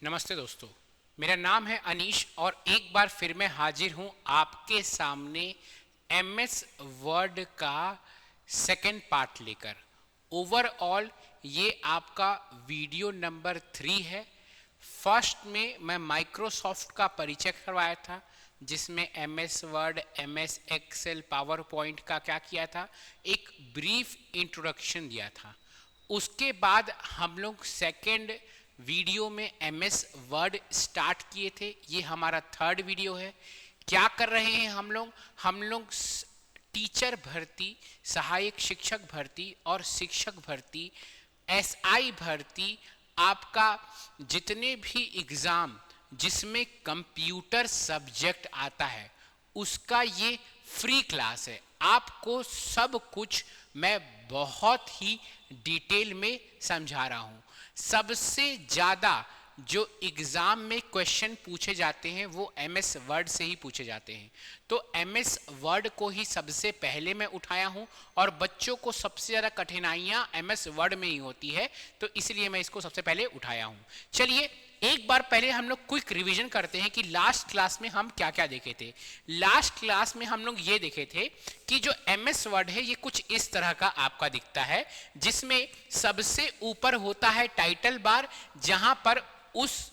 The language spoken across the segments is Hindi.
नमस्ते दोस्तों, मेरा नाम है अनीश और एक बार फिर मैं हाजिर हूं आपके सामने एमएस वर्ड का सेकेंड पार्ट लेकर। ओवरऑल ये आपका वीडियो नंबर 3 है। फर्स्ट में मैं माइक्रोसॉफ्ट का परिचय करवाया था, जिसमें MS Word, MS Excel, PowerPoint का क्या किया था, एक ब्रीफ इंट्रोडक्शन दिया था। उसके बाद हम लोग सेकेंड वीडियो में एमएस वर्ड स्टार्ट किए थे। ये हमारा थर्ड वीडियो है। क्या कर रहे हैं हम लोग टीचर भर्ती, सहायक शिक्षक भर्ती और शिक्षक भर्ती, एसआई भर्ती, आपका जितने भी एग्ज़ाम जिसमें कंप्यूटर सब्जेक्ट आता है उसका ये फ्री क्लास है। आपको सब कुछ मैं बहुत ही डिटेल में समझा रहा हूँ। सबसे ज़्यादा जो एग्ज़ाम में क्वेश्चन पूछे जाते हैं वो एमएस वर्ड से ही पूछे जाते हैं, तो एमएस वर्ड को ही सबसे पहले मैं उठाया हूँ और बच्चों को सबसे ज़्यादा कठिनाइयाँ एमएस वर्ड में ही होती है, तो इसलिए मैं इसको सबसे पहले उठाया हूँ। चलिए एक बार पहले हम लोग क्विक रिवीजन करते हैं कि लास्ट क्लास में हम क्या क्या देखे थे। लास्ट क्लास में हम लोग ये देखे थे कि जो एमएस वर्ड है ये कुछ इस तरह का आपका दिखता है, जिसमें सबसे ऊपर होता है टाइटल बार, जहां पर उस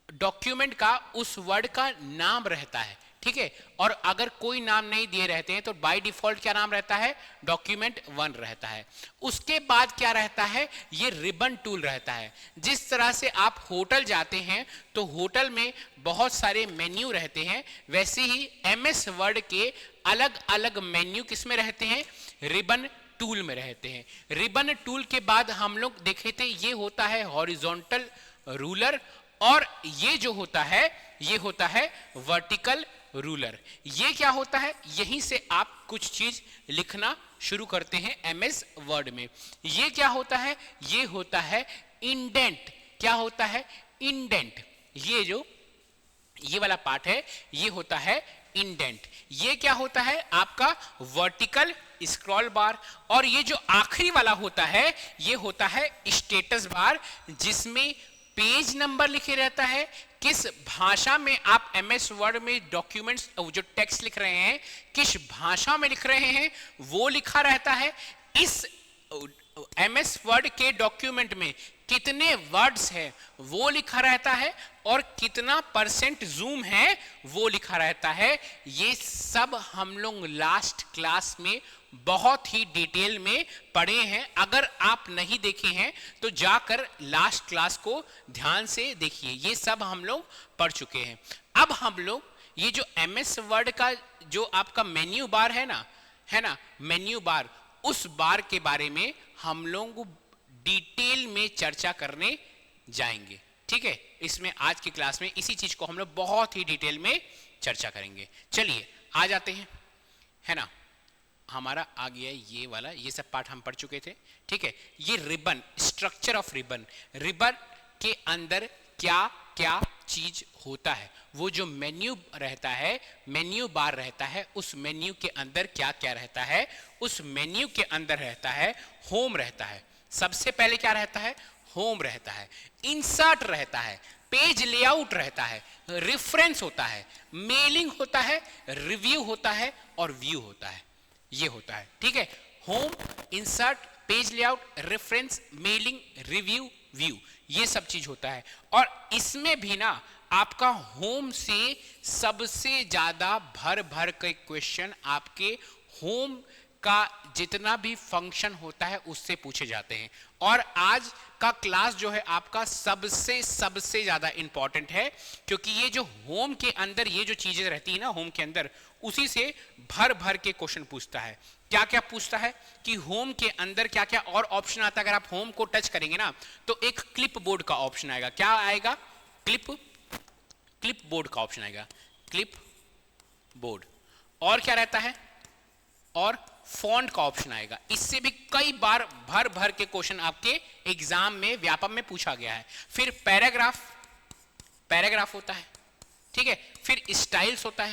डॉक्यूमेंट का, उस वर्ड का नाम रहता है, ठीक है। और अगर कोई नाम नहीं दिए रहते हैं तो बाय डिफॉल्ट क्या नाम रहता है, डॉक्यूमेंट 1 रहता है। उसके बाद क्या रहता है, ये रिबन टूल रहता है। जिस तरह से आप होटल जाते हैं तो होटल में बहुत सारे मेन्यू रहते हैं, वैसे ही एमएस वर्ड के अलग अलग मेन्यू किस में रहते हैं, रिबन टूल में रहते हैं। रिबन टूल के बाद हम लोग देखे थे ये होता है हॉरिजॉन्टल रूलर, और ये जो होता है ये होता है वर्टिकल रूलर। ये क्या होता है, यहीं से आप कुछ चीज लिखना शुरू करते हैं एमएस वर्ड में। ये क्या होता है, ये होता है इंडेंट। क्या होता है, इंडेंट। ये वाला पार्ट है, ये होता है इंडेंट। ये क्या होता है, आपका वर्टिकल स्क्रॉल बार। और ये जो आखिरी वाला होता है ये होता है स्टेटस बार, जिसमें पेज नंबर लिखे रहता है, किस भाषा में आप एमएस वर्ड में डॉक्यूमेंट्स जो टेक्स्ट लिख रहे हैं किस भाषा में लिख रहे हैं वो लिखा रहता है। इस एमएस वर्ड के डॉक्यूमेंट में कितने वर्ड्स है वो लिखा रहता है, और कितना % जूम है वो लिखा रहता है। ये सब हम लोग लास्ट क्लास में बहुत ही डिटेल में पढ़े हैं। अगर आप नहीं देखे हैं तो जाकर लास्ट क्लास को ध्यान से देखिए, ये सब हम लोग पढ़ चुके हैं। अब हम लोग ये जो एमएस वर्ड का जो आपका मेन्यू बार है ना, मेन्यू बार, उस बार के बारे में हम लोग डिटेल में चर्चा करने जाएंगे, ठीक है। इसमें आज की क्लास में इसी चीज को हम लोग बहुत ही डिटेल में चर्चा करेंगे। चलिए आ जाते हैं, है ना। हमारा आ गया ये वाला, ये सब पार्ट हम पढ़ चुके थे, ठीक है। ये ribbon, structure of ribbon, ribbon के अंदर क्या क्या चीज होता है, वो जो मेन्यू रहता है, मेन्यू बार रहता है, उस मेन्यू के अंदर क्या क्या रहता है। उस मेन्यू के अंदर रहता है होम रहता है, सबसे पहले क्या रहता है, होम रहता है, इंसर्ट रहता है, पेज लेआउट रहता है, रेफरेंस होता है, मेलिंग होता है, रिव्यू होता है और व्यू होता है। ये होता है, ठीक है। Home, insert, page layout, reference, mailing, review, view, ये सब चीज होता है। और इसमें भी ना आपका होम से सबसे ज्यादा भर भर के क्वेश्चन आपके होम का जितना भी फंक्शन होता है उससे पूछे जाते हैं। और आज का क्लास जो है आपका सबसे ज्यादा इंपॉर्टेंट है, क्योंकि ये जो होम के अंदर ये जो चीजें रहती है ना होम के अंदर, उसी से भर भर के क्वेश्चन पूछता है। क्या क्या पूछता है कि होम के अंदर क्या क्या और ऑप्शन आता है। अगर आप होम को टच करेंगे ना तो एक क्लिप बोर्ड का ऑप्शन आएगा। क्या आएगा, क्लिप बोर्ड का ऑप्शन आएगा, क्लिप बोर्ड। और क्या रहता है, और फॉन्ट का ऑप्शन आएगा। इससे भी कई बार भर भर के क्वेश्चन आपके एग्जाम में व्यापम में पूछा गया है। फिर पैराग्राफ होता है, ठीक है। फिर स्टाइल्स होता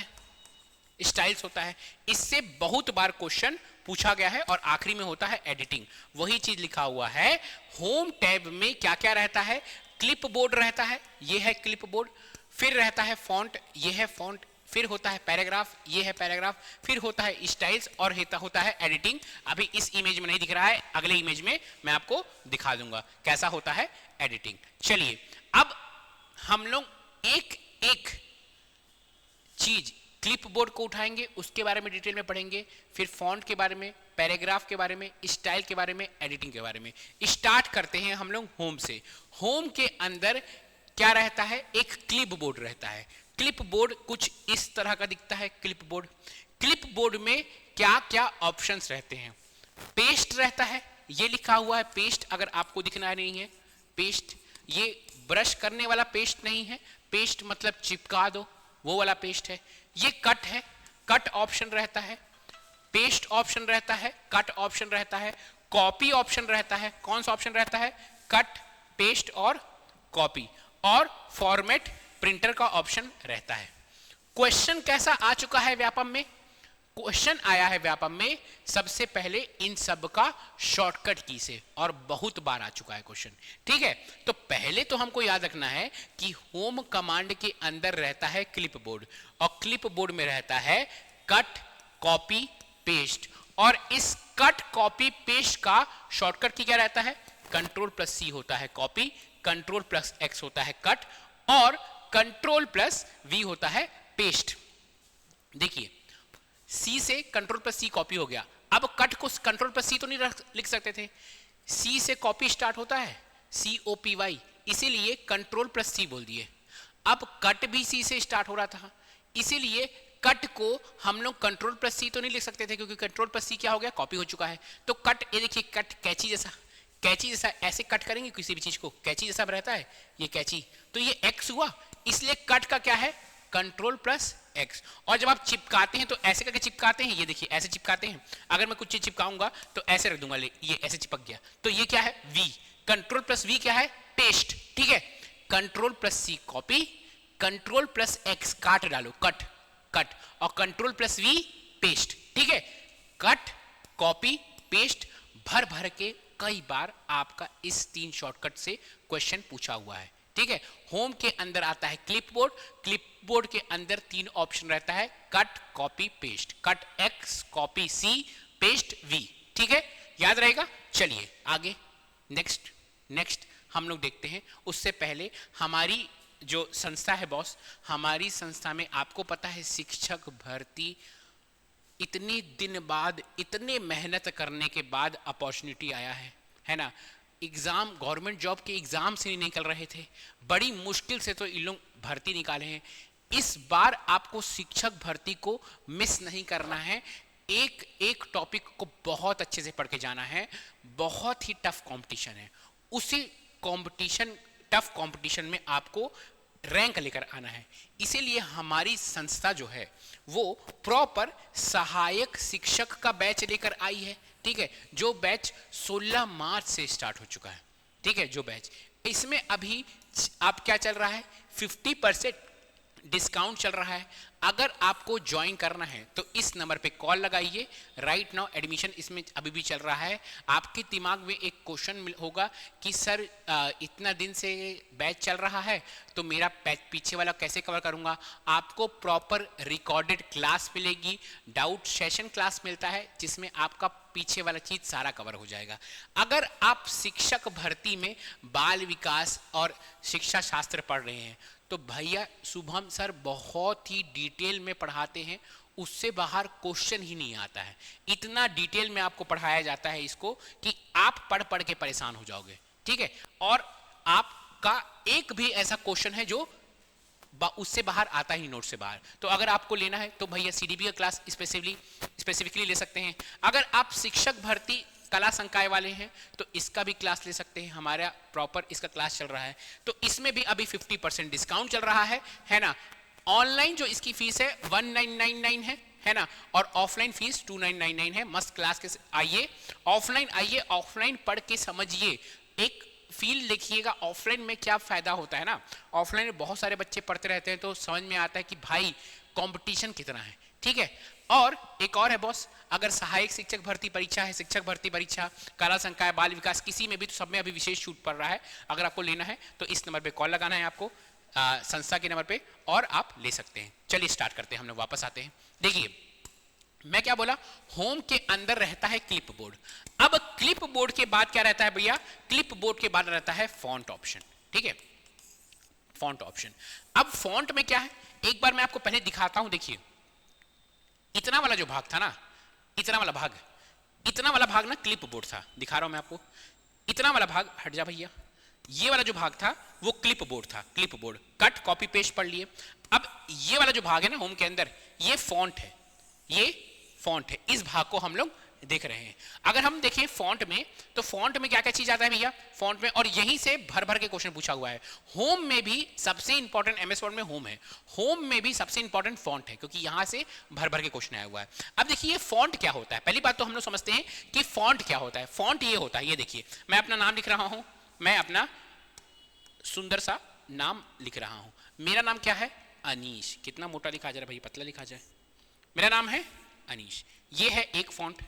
है, इससे बहुत बार क्वेश्चन पूछा गया है। और आखिरी में होता है एडिटिंग, वही चीज लिखा हुआ है। होम टैब में क्या क्या रहता है, क्लिप बोर्ड रहता है, ये है क्लिप बोर्ड, फिर रहता है फॉन्ट, ये है फॉन्ट, फिर होता है पैराग्राफ, ये है पैराग्राफ, फिर होता है स्टाइल्स और होता है एडिटिंग। अभी इस इमेज में नहीं दिख रहा है, अगले इमेज में मैं आपको दिखा दूंगा कैसा होता है एडिटिंग। चलिए अब हम लोग एक एक चीज क्लिप बोर्ड को उठाएंगे, उसके बारे में डिटेल में पढ़ेंगे, फिर फॉन्ट के बारे में, पैराग्राफ के बारे में, स्टाइल के बारे में, एडिटिंग के बारे में। स्टार्ट करते हैं हम लोग होम से। होम के अंदर क्या रहता है, एक क्लिप बोर्ड रहता है। क्लिप बोर्ड कुछ इस तरह का दिखता है। क्लिप बोर्ड, क्लिप बोर्ड में क्या क्या ऑप्शंस रहते हैं? पेस्ट रहता है, ये लिखा हुआ है पेस्ट, अगर आपको दिखना नहीं है पेस्ट, ये ब्रश करने वाला पेस्ट नहीं है, पेस्ट मतलब चिपका दो वो वाला पेस्ट है। ये कट है, कट ऑप्शन रहता है, पेस्ट ऑप्शन रहता है, कट ऑप्शन रहता है, कॉपी ऑप्शन रहता है। कौन सा ऑप्शन रहता है? कट, पेस्ट और कॉपी, और फॉर्मेट प्रिंटर का ऑप्शन रहता है। क्वेश्चन कैसा आ चुका है व्यापम में? क्वेश्चन आया है व्यापम में सबसे पहले इन सब का शॉर्टकट की से, और बहुत बार आ चुका है क्वेश्चन। ठीक है, तो पहले तो हमको याद रखना है कि होम कमांड के अंदर रहता है क्लिप बोर्ड, और क्लिप बोर्ड में रहता है कट, कॉपी, पेस्ट, और इस कट, कॉपी, पेस्ट का शॉर्टकट की क्या रहता है? कंट्रोल प्लस सी होता है कॉपी, कंट्रोल प्लस एक्स होता है कट, और कंट्रोल प्लस वी होता है पेस्ट। देखिए सी से कंट्रोल प्लस सी कॉपी हो गया। अब कट को कंट्रोल प्लस सी तो नहीं लिख सकते थे, सी से कॉपी स्टार्ट होता है, COPY, इसीलिए कंट्रोल प्लस सी बोल दिए। अब कट भी सी से स्टार्ट हो रहा था, इसीलिए कट को हम लोग कंट्रोल प्लस सी तो नहीं लिख सकते थे, क्योंकि कंट्रोल प्लस सी क्या हो गया? कॉपी हो चुका है। तो कट, ये देखिए कट कैची जैसा, कैची जैसा ऐसे कट करेंगे किसी भी चीज को, कैची जैसा रहता है ये कैची, तो ये एक्स हुआ, इसलिए कट का क्या है? Control plus x. और जब आप चिपकाते हैं तो ऐसे करके चिपकाते हैं, ये देखिए ऐसे चिपकाते हैं। अगर मैं कुछ चीज चिपकाऊंगा तो ऐसे रख दूंगा, ये ऐसे चिपक गया, तो ये क्या है? वी। कंट्रोल प्लस वी क्या है? पेस्ट। ठीक है, कंट्रोल प्लस सी कॉपी, कंट्रोल प्लस एक्स काट डालो, कट, कट, और कंट्रोल प्लस वी पेस्ट। ठीक है, कट, कॉपी, पेस्ट, भर भर के कई बार आपका इस 3 शॉर्टकट से क्वेश्चन पूछा हुआ है। ठीक है, होम के अंदर आता है क्लिप बोर्ड, क्लिप बोर्ड के अंदर 3 ऑप्शन रहता है, cut, copy, paste, cut X, copy C, paste V. ठीक है, याद रहेगा। चलिए आगे, नेक्स्ट नेक्स्ट हम लोग देखते हैं। उससे पहले हमारी जो संस्था है बॉस, हमारी संस्था में आपको पता है शिक्षक भर्ती इतने दिन बाद, इतने मेहनत करने के बाद अपॉर्चुनिटी आया है ना। एग्जाम, गवर्नमेंट जॉब के एग्जाम से नहीं निकल रहे थे, बड़ी मुश्किल से तो इन लोग भर्ती निकाले हैं। इस बार आपको शिक्षक भर्ती को मिस नहीं करना है, एक एक टॉपिक को बहुत अच्छे से पढ़ के जाना है। बहुत ही टफ कंपटीशन है, उसी कंपटीशन, टफ कंपटीशन में आपको रैंक लेकर आना है। इसीलिए हमारी संस्था जो है वो प्रॉपर सहायक शिक्षक का बैच लेकर आई है। ठीक है, जो बैच 16 मार्च से स्टार्ट हो चुका है। ठीक है, जो बैच, इसमें अभी आप क्या चल रहा है? 50% डिस्काउंट चल रहा है। अगर आपको ज्वाइन करना है तो इस नंबर पे कॉल लगाइए। राइट नाउ एडमिशन इसमें अभी भी चल रहा है। आपके दिमाग में एक क्वेश्चन होगा कि सर इतना दिन से बैच चल रहा है तो मेरा पीछे वाला कैसे कवर करूंगा? आपको प्रॉपर रिकॉर्डेड क्लास मिलेगी, डाउट सेशन क्लास मिलता है, जिसमें आपका पीछे वाला चीज सारा कवर हो जाएगा। अगर आप शिक्षक भर्ती में बाल विकास और शिक्षा शास्त्र पढ़ रहे हैं तो भैया शुभम सर बहुत ही डिटेल में पढ़ाते हैं, उससे बाहर क्वेश्चन ही नहीं आता है। इतना डिटेल में आपको पढ़ाया जाता है इसको कि आप पढ़ पढ़ के परेशान हो जाओगे। ठीक है, और आपका एक भी ऐसा क्वेश्चन है जो उससे बाहर आता ही, नोट से बाहर। तो अगर आपको लेना है तो भैया CDB का क्लास स्पेसिफिकली ले सकते हैं। अगर आप शिक्षक भर्ती कला संकाय वाले हैं तो इसका भी क्लास ले सकते हैं, हमारा प्रॉपर इसका क्लास चल रहा है। तो इसमें भी अभी 50% डिस्काउंट चल रहा है ना। ऑनलाइन जो इसकी फीस है 1999 है ना, और ऑफलाइन फीस 2999 है। मस्त क्लास के आइए, ऑफलाइन आइए, ऑफलाइन पढ़ के समझिए, एक फील देखिएगा ऑफलाइन में क्या फायदा होता है ना। ऑफलाइन में बहुत सारे बच्चे पढ़ते रहते हैं तो समझ में आता है कि भाई कंपटीशन कितना है, ठीक है। और एक और है बॉस, अगर सहायक शिक्षक भर्ती परीक्षा है, शिक्षक भर्ती परीक्षा, कला संकाय, बाल विकास, किसी में भी, तो सब में अभी विशेष छूट पड़ रहा है। अगर आपको लेना है तो इस नंबर पे कॉल लगाना है आपको, संस्था के नंबर पे, और आप ले सकते हैं। चलिए स्टार्ट करते हैं, हम लोग वापस आते हैं। देखिए मैं क्या बोला, होम के अंदर रहता है क्लिप बोर्ड। अब क्लिप बोर्ड के बाद क्या रहता है भैया, क्लिप बोर्ड के बाद रहता है फॉन्ट ऑप्शन। ठीक है, फॉन्ट ऑप्शन। अब फॉन्ट में क्या है, एक बार मैं आपको पहले दिखाता हूं। देखिए इतना वाला जो भाग था ना, इतना वाला भाग ना क्लिप बोर्ड था। दिखा रहा हूं मैं आपको, इतना वाला भाग, हट जा भैया, ये वाला जो भाग था वो क्लिप बोर्ड था। Clip board cut copy paste पढ़ लिए। अब ये वाला जो भाग है ना होम के अंदर, ये फॉन्ट है, ये फॉन्ट है। इस भाग को हम लोग देख रहे हैं। अगर हम देखें फॉन्ट में, तो फॉन्ट में क्या क्या चीज आता है भैया, फॉन्ट में, और यहीं से भर भर के क्वेश्चन पूछा हुआ है। होम में भी सबसे इंपॉर्टेंट, एमएस वर्ड में होम है, होम में भी सबसे इंपॉर्टेंट फॉन्ट है, क्योंकि यहां से भर भर के क्वेश्चन आया हुआ है। अब देखिए फॉन्ट क्या होता है, पहली बात तो हम लोग समझते हैं कि फॉन्ट क्या होता है। फॉन्ट ये होता है, ये देखिए मैं अपना नाम लिख रहा हूं, मैं अपना सुंदर सा नाम लिख रहा हूं। मेरा नाम क्या है, अनीश। कितना मोटा लिखा जाए भाई, पतला लिखा जाए। मेरा नाम है अनीश। ये है एक फॉन्ट,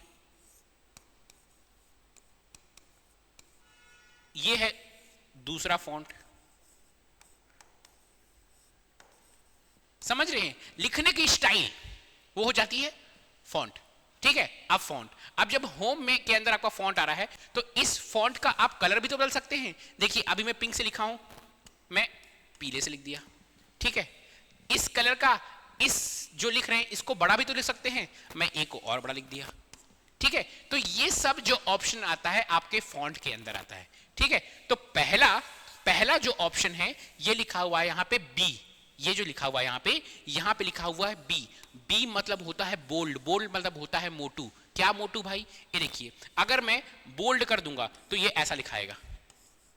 ये है दूसरा फॉन्ट। समझ रहे हैं, लिखने की स्टाइल वो हो जाती है फॉन्ट। ठीक है, अब फॉन्ट, अब जब होम में के अंदर आपका फॉन्ट आ रहा है, तो इस फॉन्ट का आप कलर भी तो बदल सकते हैं। देखिए अभी मैं पिंक से लिखा हूं, मैं पीले से लिख दिया। ठीक है, इस कलर का, इस जो लिख रहे हैं इसको बड़ा भी तो लिख सकते हैं, मैं एक को और बड़ा लिख दिया। ठीक है, तो ये सब जो ऑप्शन आता है आपके फॉन्ट के अंदर आता है। ठीक है, तो पहला जो ऑप्शन है ये लिखा हुआ है यहां पे बी, ये जो लिखा हुआ है यहां पे लिखा हुआ है बी। बी मतलब होता है बोल्ड, बोल्ड मतलब होता है मोटू। क्या मोटू भाई, ये देखिए अगर मैं बोल्ड कर दूंगा तो ये ऐसा लिखाएगा,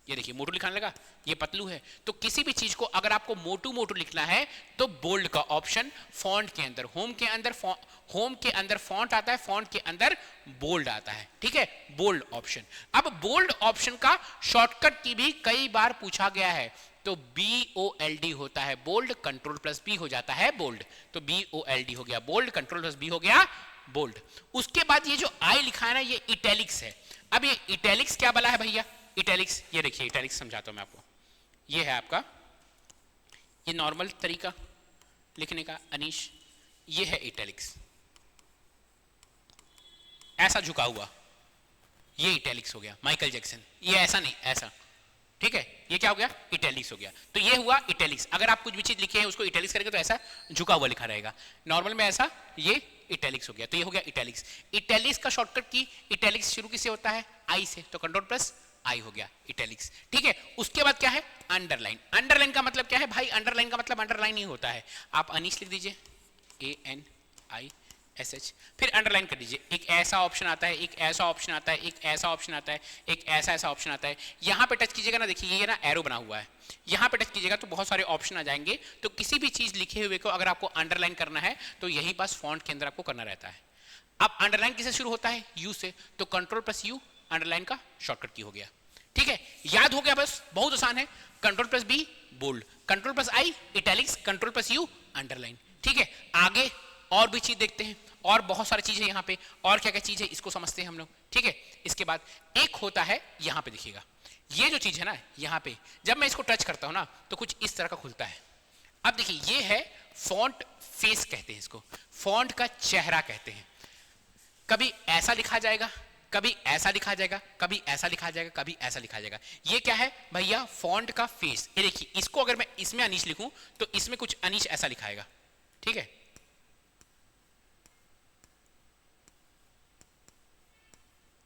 ये देखिए मोटू लिखाने लगा, ये पतलू है। तो किसी भी चीज को अगर आपको मोटू मोटू लिखना है तो बोल्ड का ऑप्शन फॉन्ट के अंदर, होम के अंदर फॉन्ट आता है, फॉन्ट के अंदर बोल्ड आता है। ठीक है, बोल्ड ऑप्शन। अब बोल्ड ऑप्शन का शॉर्टकट की भी कई बार पूछा गया है, तो BOLD होता है बोल्ड, कंट्रोल प्लस बी हो जाता है बोल्ड। तो BOLD हो गया बोल्ड, कंट्रोल प्लस बी हो गया बोल्ड। उसके बाद ये जो आई लिखा है ना, ये इटैलिक्स है। अब ये इटैलिक्स क्या बला है भैया, इटैलिक्स, ये देखिए इटैलिक्स समझाता हूं मैं आपको। ये है आपका, ये नॉर्मल तरीका लिखने का अनीश, ये है इटैलिक्स, ऐसा झुका हुआ, ये इटैलिक्स हो गया। माइकल जैक्सन, ये ऐसा नहीं, ऐसा। ठीक है, ये क्या हो गया, इटैलिक्स हो गया। तो ये हुआ इटैलिक्स। अगर आप कुछ भी चीज लिखे हैं उसको इटैलिक्स करेंगे तो ऐसा झुका हुआ लिखा रहेगा, नॉर्मल में ऐसा, ये इटैलिक्स हो गया। तो ये हो गया इटैलिक्स। इटैलिक्स का शॉर्टकट की, इटैलिक्स शुरू किससे होता है, आई से, तो कंट्रोल प्लस आई हो गया इटैलिक्स। ठीक है, उसके बाद क्या है, अंडरलाइन। अंडरलाइन का मतलब क्या है भाई, अंडरलाइन का मतलब अंडरलाइन ही होता है। आप अनीश लिख दीजिए, ANISH, फिर अंडरलाइन कर दीजिए। एक ऐसा ऑप्शन आता है, एक ऐसा ऑप्शन आता है, एक ऐसा ऑप्शन आता है, एक ऐसा ऑप्शन आता है। यहां पे टच कीजिएगा ना, देखिए ये ना एरो बना हुआ है, यहां पे टच कीजिएगा तो बहुत सारे ऑप्शन आ जाएंगे। तो किसी भी चीज लिखे हुए को अगर आपको अंडरलाइन करना है तो यही पास फॉन्ट के अंदर आपको करना रहता है। अब अंडरलाइन किससे शुरू होता है, यू से, तो कंट्रोल प्लस यू अंडरलाइन का शॉर्टकट की हो गया। ठीक है, याद हो गया, बस बहुत आसान है। Control plus B bold, control plus I italics, control plus U underline. ठीक है, आगे और भी चीज देखते हैं, और बहुत सारी चीजें यहाँ पे, और क्या क्या चीज है इसको समझते हैं हम लोग। ठीक है, इसके बाद एक होता है यहाँ पे, देखिएगा ये जो चीज है ना यहाँ पे, जब मैं इसको टच करता हूं ना तो कुछ इस तरह का खुलता है। अब देखिए ये है फॉन्ट फेस कहते हैं इसको, फॉन्ट का चेहरा कहते हैं। कभी ऐसा लिखा जाएगा, कभी ऐसा लिखा जाएगा, कभी ऐसा लिखा जाएगा, कभी ऐसा लिखा जाएगा। ये क्या है भैया, फॉन्ट का फेस। ये देखिए इसको अगर मैं इसमें अनीश लिखूं तो इसमें कुछ अनीश ऐसा लिखाएगा। ठीक है,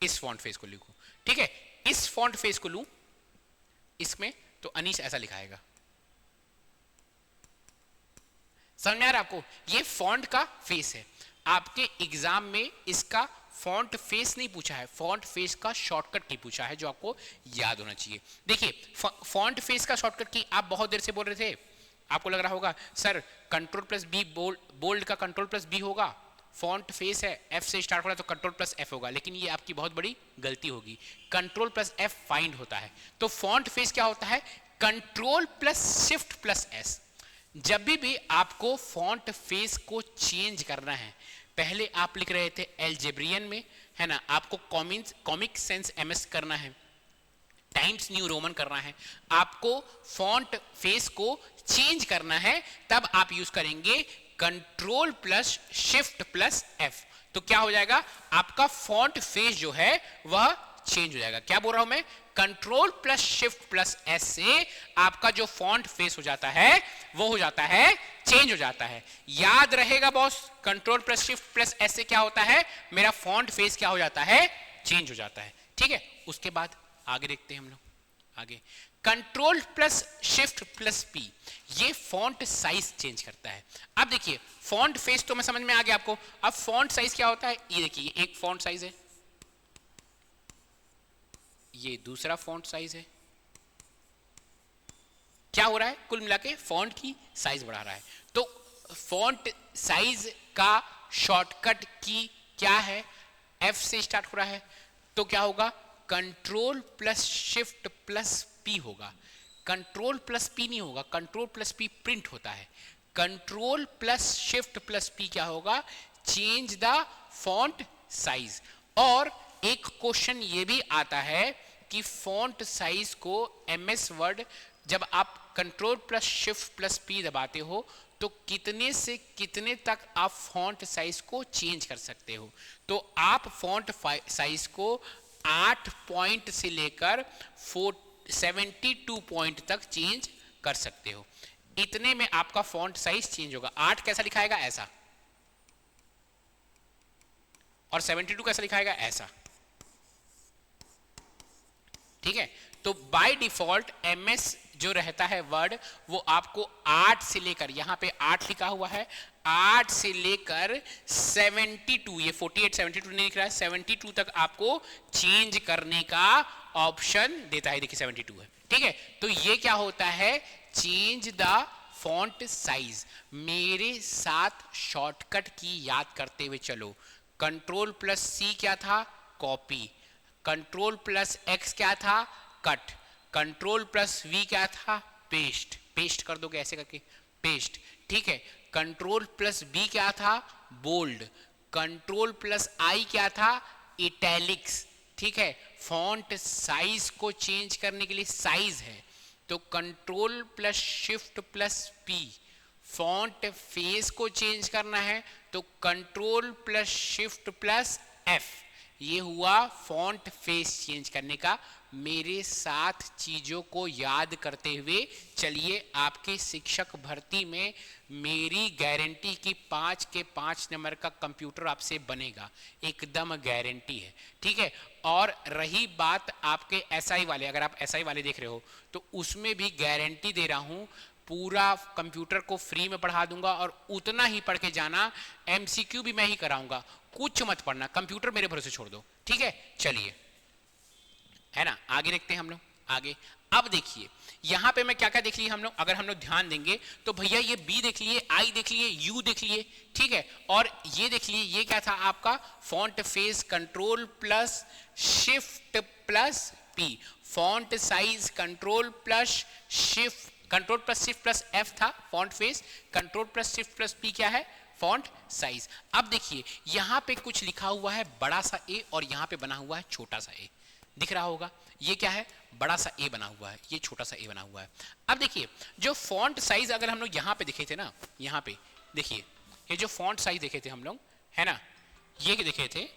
इस फॉन्ट फेस को लिखूं, ठीक है, इस फॉन्ट फेस को लूं इसमें तो अनीश ऐसा लिखाएगा। समझ में आ रहा है आपको, ये फॉन्ट का फेस है। आपके एग्जाम में इसका फॉन्ट फेस नहीं पूछा है, फॉन्ट फेस का शॉर्टकट की पूछा है, जो आपको याद होना चाहिए। देखिए फॉन्ट फेस का शॉर्टकट की आप बहुत देर से बोल रहे थे, आपको लग रहा होगा sir control plus B, bold का कंट्रोल प्लस बी होगा, फॉन्ट फेस है एफ से स्टार्ट हो रहा है तो कंट्रोल प्लस एफ होगा, लेकिन ये आपकी बहुत बड़ी गलती होगी। कंट्रोल प्लस एफ फाइंड होता है, तो फॉन्ट फेस क्या होता है, control plus shift plus S. जब भी आपको फॉन्ट फेस को चेंज करना है, पहले आप लिख रहे थे एल्जेब्रियन में, है ना, आपको कॉमिक सेंस एमएस करना है, टाइम्स न्यू रोमन करना है, आपको फॉन्ट फेस को चेंज करना है, तब आप यूज करेंगे control plus shift plus F. तो क्या हो जाएगा, आपका फॉन्ट फेस जो है वह चेंज हो जाएगा। क्या बोल रहा हूं मैं, control plus shift plus S से आपका जो फॉन्ट फेस हो जाता है वो हो जाता है चेंज हो जाता है। याद रहेगा boss, control plus shift plus S से क्या होता है, मेरा फॉन्ट फेस क्या हो जाता है, चेंज हो जाता है। ठीक है, उसके बाद आगे देखते हैं हम लोग। आगे control plus shift plus P, ये फॉन्ट साइज चेंज करता है। अब देखिए फॉन्ट फेस तो मैं समझ में आ गया आपको, अब फॉन्ट साइज क्या होता है, ये देखिए एक फॉन्ट साइज है, ये दूसरा फॉन्ट साइज है। क्या हो रहा है, कुल मिला के फॉन्ट की साइज बढ़ा रहा है। तो फॉन्ट साइज का शॉर्टकट की क्या है, एफ से स्टार्ट हो रहा है, तो क्या होगा, control plus shift plus P होगा। कंट्रोल प्लस पी नहीं होगा, कंट्रोल प्लस पी प्रिंट होता है। Control plus shift plus P क्या होगा, चेंज द फॉन्ट साइज। और एक क्वेश्चन ये भी आता है कि फॉन्ट साइज को एमएस वर्ड जब आप control plus shift plus P दबाते हो तो कितने से कितने तक आप फॉन्ट साइज को चेंज कर सकते हो। तो आप फॉन्ट साइज को 8 पॉइंट से लेकर 72 पॉइंट तक चेंज कर सकते हो। इतने में आपका फॉन्ट साइज चेंज होगा। 8 कैसा लिखाएगा, ऐसा, और 72 कैसा लिखाएगा, ऐसा। ठीक है, तो बाय डिफॉल्ट एमएस जो रहता है वर्ड वो आपको 8 से लेकर, यहां पे 8 लिखा हुआ है, 8 से लेकर 72, ये 48 72 नहीं लिख रहा है, 72 तक आपको चेंज करने का ऑप्शन देता है। देखिए 72 है। ठीक है, तो ये क्या होता है, चेंज द फॉन्ट साइज। मेरे साथ शॉर्टकट की याद करते हुए चलो। कंट्रोल प्लस सी क्या था, कॉपी। कंट्रोल प्लस एक्स क्या था, कट। कंट्रोल प्लस वी क्या था, पेस्ट। पेस्ट कर दोगे ऐसे करके, पेस्ट। ठीक है, कंट्रोल प्लस बी क्या था, बोल्ड। कंट्रोल प्लस आई क्या था, इटैलिक्स। ठीक है, फॉन्ट साइज को चेंज करने के लिए साइज है, तो control plus shift plus P. Font face को चेंज करना है तो control plus shift plus F. ये हुआ फॉन्ट फेस चेंज करने का। मेरे साथ चीजों को याद करते हुए चलिए, आपके शिक्षक भर्ती में मेरी गारंटी की 5 के 5 नंबर का कंप्यूटर आपसे बनेगा, एकदम गारंटी है। ठीक है, और रही बात आपके एसआई वाले, अगर आप एसआई वाले देख रहे हो तो उसमें भी गारंटी दे रहा हूं, पूरा कंप्यूटर को फ्री में पढ़ा दूंगा और उतना ही पढ़ के जाना, एमसीक्यू भी मैं ही कराऊंगा, कुछ मत पढ़ना, कंप्यूटर मेरे भरोसे छोड़ दो। ठीक है, चलिए, है ना, आगे देखते हैं हम लोग। आगे अब देखिए यहां पे मैं क्या क्या देख लिए हम लोग, अगर हम लोग ध्यान देंगे तो भैया ये बी देख लिए, आई देख लिए, यू देख लिए। ठीक है, और ये देख लिए, ये क्या था आपका font face control plus shift plus P. Font size control plus shift plus F था font face, control plus shift plus P क्या है, फॉन्ट साइज। अब देखिए यहां पे कुछ लिखा हुआ है बड़ा सा ए और यहां पे बना हुआ है छोटा सा ए, दिख रहा होगा, ये क्या है, बड़ा सा ए बना हुआ है, ये छोटा सा ए बना हुआ है। अब देखिए जो फॉन्ट साइज अगर हम लोग यहां पे देखे थे ना, यहां पे देखिए ये जो फॉन्ट साइज देखे थे हम लोग, है ना, ये देखे थे,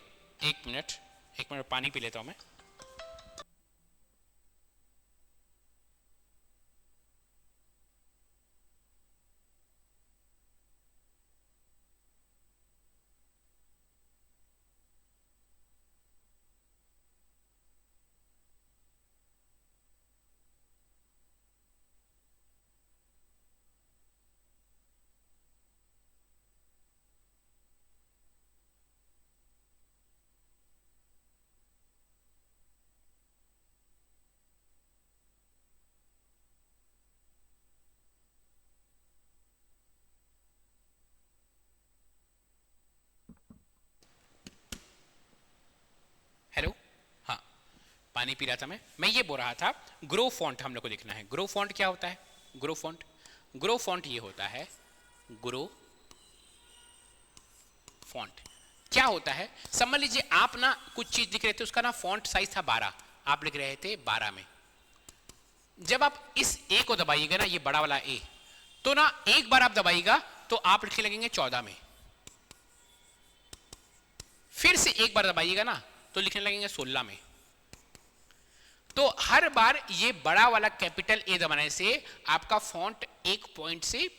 एक मिनट पानी पी लेता हूं मैं। हेलो, हाँ, पानी पी रहा था मैं ये बोल रहा था ग्रो फॉन्ट हम लोग को देखना है। ग्रो फॉन्ट क्या होता है, ग्रो फॉन्ट ग्रो फॉन्ट ये होता है, ग्रो फॉन्ट क्या होता है? समझ लीजिए आप ना कुछ चीज लिख रहे थे, उसका ना फॉन्ट साइज था 12, आप लिख रहे थे 12 में। जब आप इस ए को दबाइएगा ना, ये बड़ा वाला ए, तो ना एक बार आप दबाइएगा तो आप लिखने लगेंगे 14 में, फिर से एक बार दबाइएगा ना तो लिखने लगेंगे 16 में। तो हर बार ये बड़ा वाला कैपिटल ए दबाने से आपका फॉन्ट एक पॉइंट से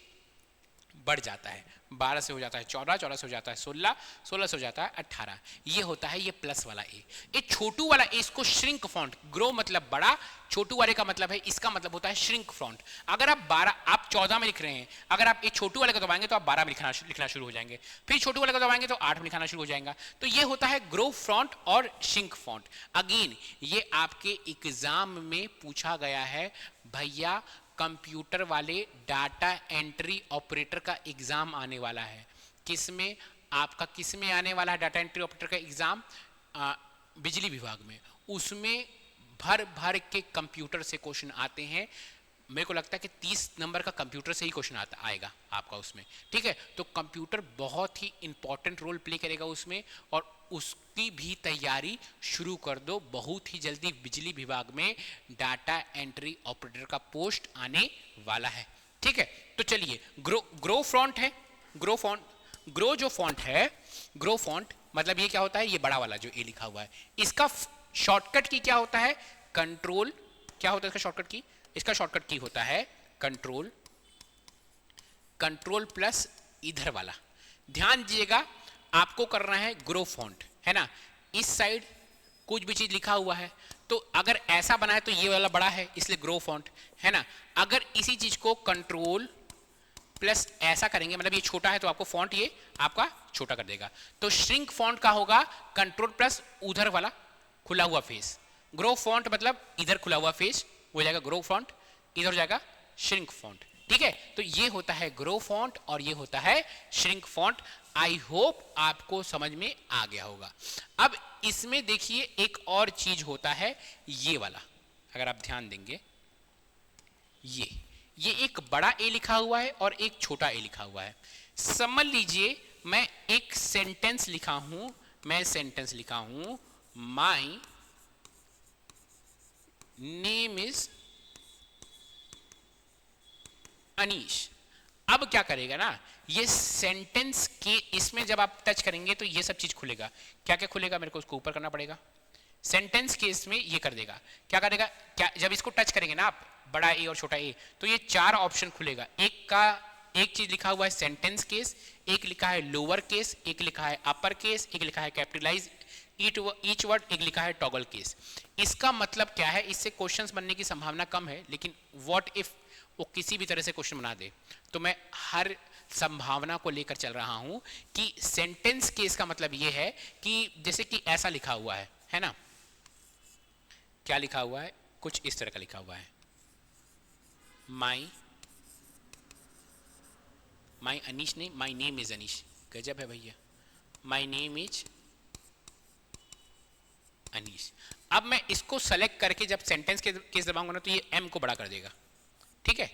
बढ़ जाता है, 12 से हो जाता है 14, 14 से हो जाता है 16, 16 से हो जाता है 18। ये होता है ये प्लस वाला ए। ये छोटू वाला ए, इसको श्रिंक फॉन्ट, ग्रो मतलब बड़ा, छोटू वाले का मतलब है, इसका मतलब होता है श्रिंक फॉन्ट। अगर आप 12, आप 14 में लिख रहे हैं, अगर आप ये छोटू वाले को दबाएंगे तो आप 12 में लिखना शुरू हो जाएंगे, फिर छोटू वाले को दबाएंगे तो 8 में लिखना शुरू हो जाएगा। तो ये होता है ग्रो फॉन्ट और श्रिंक फॉन्ट। अगेन ये आपके एग्जाम में पूछा गया है भैया, कंप्यूटर वाले डाटा एंट्री ऑपरेटर का एग्जाम आने वाला है। किसमें? आपका किसमें आने वाला है डाटा एंट्री ऑपरेटर का एग्जाम? बिजली विभाग में। उसमें भर भर के कंप्यूटर से क्वेश्चन आते हैं। मेरे को लगता है कि 30 नंबर का कंप्यूटर से ही क्वेश्चन आएगा आपका उसमें, ठीक है। तो कंप्यूटर बहुत ही इंपॉर्टेंट रोल प्ले करेगा उसमें, और उसकी भी तैयारी शुरू कर दो। बहुत ही जल्दी बिजली विभाग में डाटा एंट्री ऑपरेटर का पोस्ट आने वाला है, ठीक है। तो चलिए, ग्रो फॉन्ट है, ग्रो जो फॉन्ट है, ग्रो फॉन्ट मतलब ये क्या होता है? ये बड़ा वाला जो ए लिखा हुआ है, इसका शॉर्टकट की क्या होता है? कंट्रोल। क्या होता है इसका शॉर्टकट की? इसका शॉर्टकट की होता है कंट्रोल, कंट्रोल प्लस इधर वाला। ध्यान दीजिएगा, आपको करना है ग्रो फॉन्ट, है ना। इस साइड कुछ भी चीज लिखा हुआ है तो अगर ऐसा बना है तो ये वाला बड़ा है, इसलिए ग्रो फॉन्ट, है ना। अगर इसी चीज को कंट्रोल प्लस ऐसा करेंगे, मतलब ये छोटा है तो आपको फॉन्ट ये आपका छोटा कर देगा। तो श्रिंक फॉन्ट का होगा कंट्रोल प्लस उधर वाला खुला हुआ फेस। ग्रो फॉन्ट मतलब इधर खुला हुआ फेस हो जाएगा ग्रो फॉन्ट, इधर हो जाएगा श्रिंक फॉन्ट, ठीक है। तो ये होता है ग्रो फॉन्ट और ये होता है श्रिंक फॉन्ट। आई होप आपको समझ में आ गया होगा। अब इसमें देखिए एक और चीज होता है, ये वाला, अगर आप ध्यान देंगे, ये एक बड़ा ए लिखा हुआ है और एक छोटा ए लिखा हुआ है। समझ लीजिए मैं एक सेंटेंस लिखा हूं, माई नेम इज अनीश। अब क्या करेगा ना, ये सेंटेंस के इसमें जब आप टच करेंगे तो ये सब चीज खुलेगा। क्या क्या खुलेगा? मेरे को उसको ऊपर करना पड़ेगा। सेंटेंस के इसमें ये कर देगा, क्या करेगा? क्या जब इसको टच करेंगे ना आप, बड़ा ए और छोटा ए, तो ये 4 ऑप्शन खुलेगा। एक चीज लिखा हुआ है सेंटेंस केस, एक लिखा है लोअर केस, एक लिखा है अपर केस, एक लिखा है कैपिटलाइज ईच वर्ड, एक लिखा है टॉगल केस। इसका मतलब क्या है? इससे क्वेश्चंस बनने की संभावना कम है, लेकिन व्हाट इफ वो किसी भी तरह से क्वेश्चन बना दे, तो मैं हर संभावना को लेकर चल रहा हूं कि सेंटेंस केस का मतलब ये है कि जैसे कि ऐसा लिखा हुआ है ना। क्या लिखा हुआ है? कुछ इस तरह का लिखा हुआ है, माई अनीश नहीं, माई नेम इज अनीश। गजब है भैया, माई नेम इज अनीश। अब मैं इसको सेलेक्ट करके जब सेंटेंस के केस दबाऊंगा ना तो ये एम को बड़ा कर देगा, ठीक है।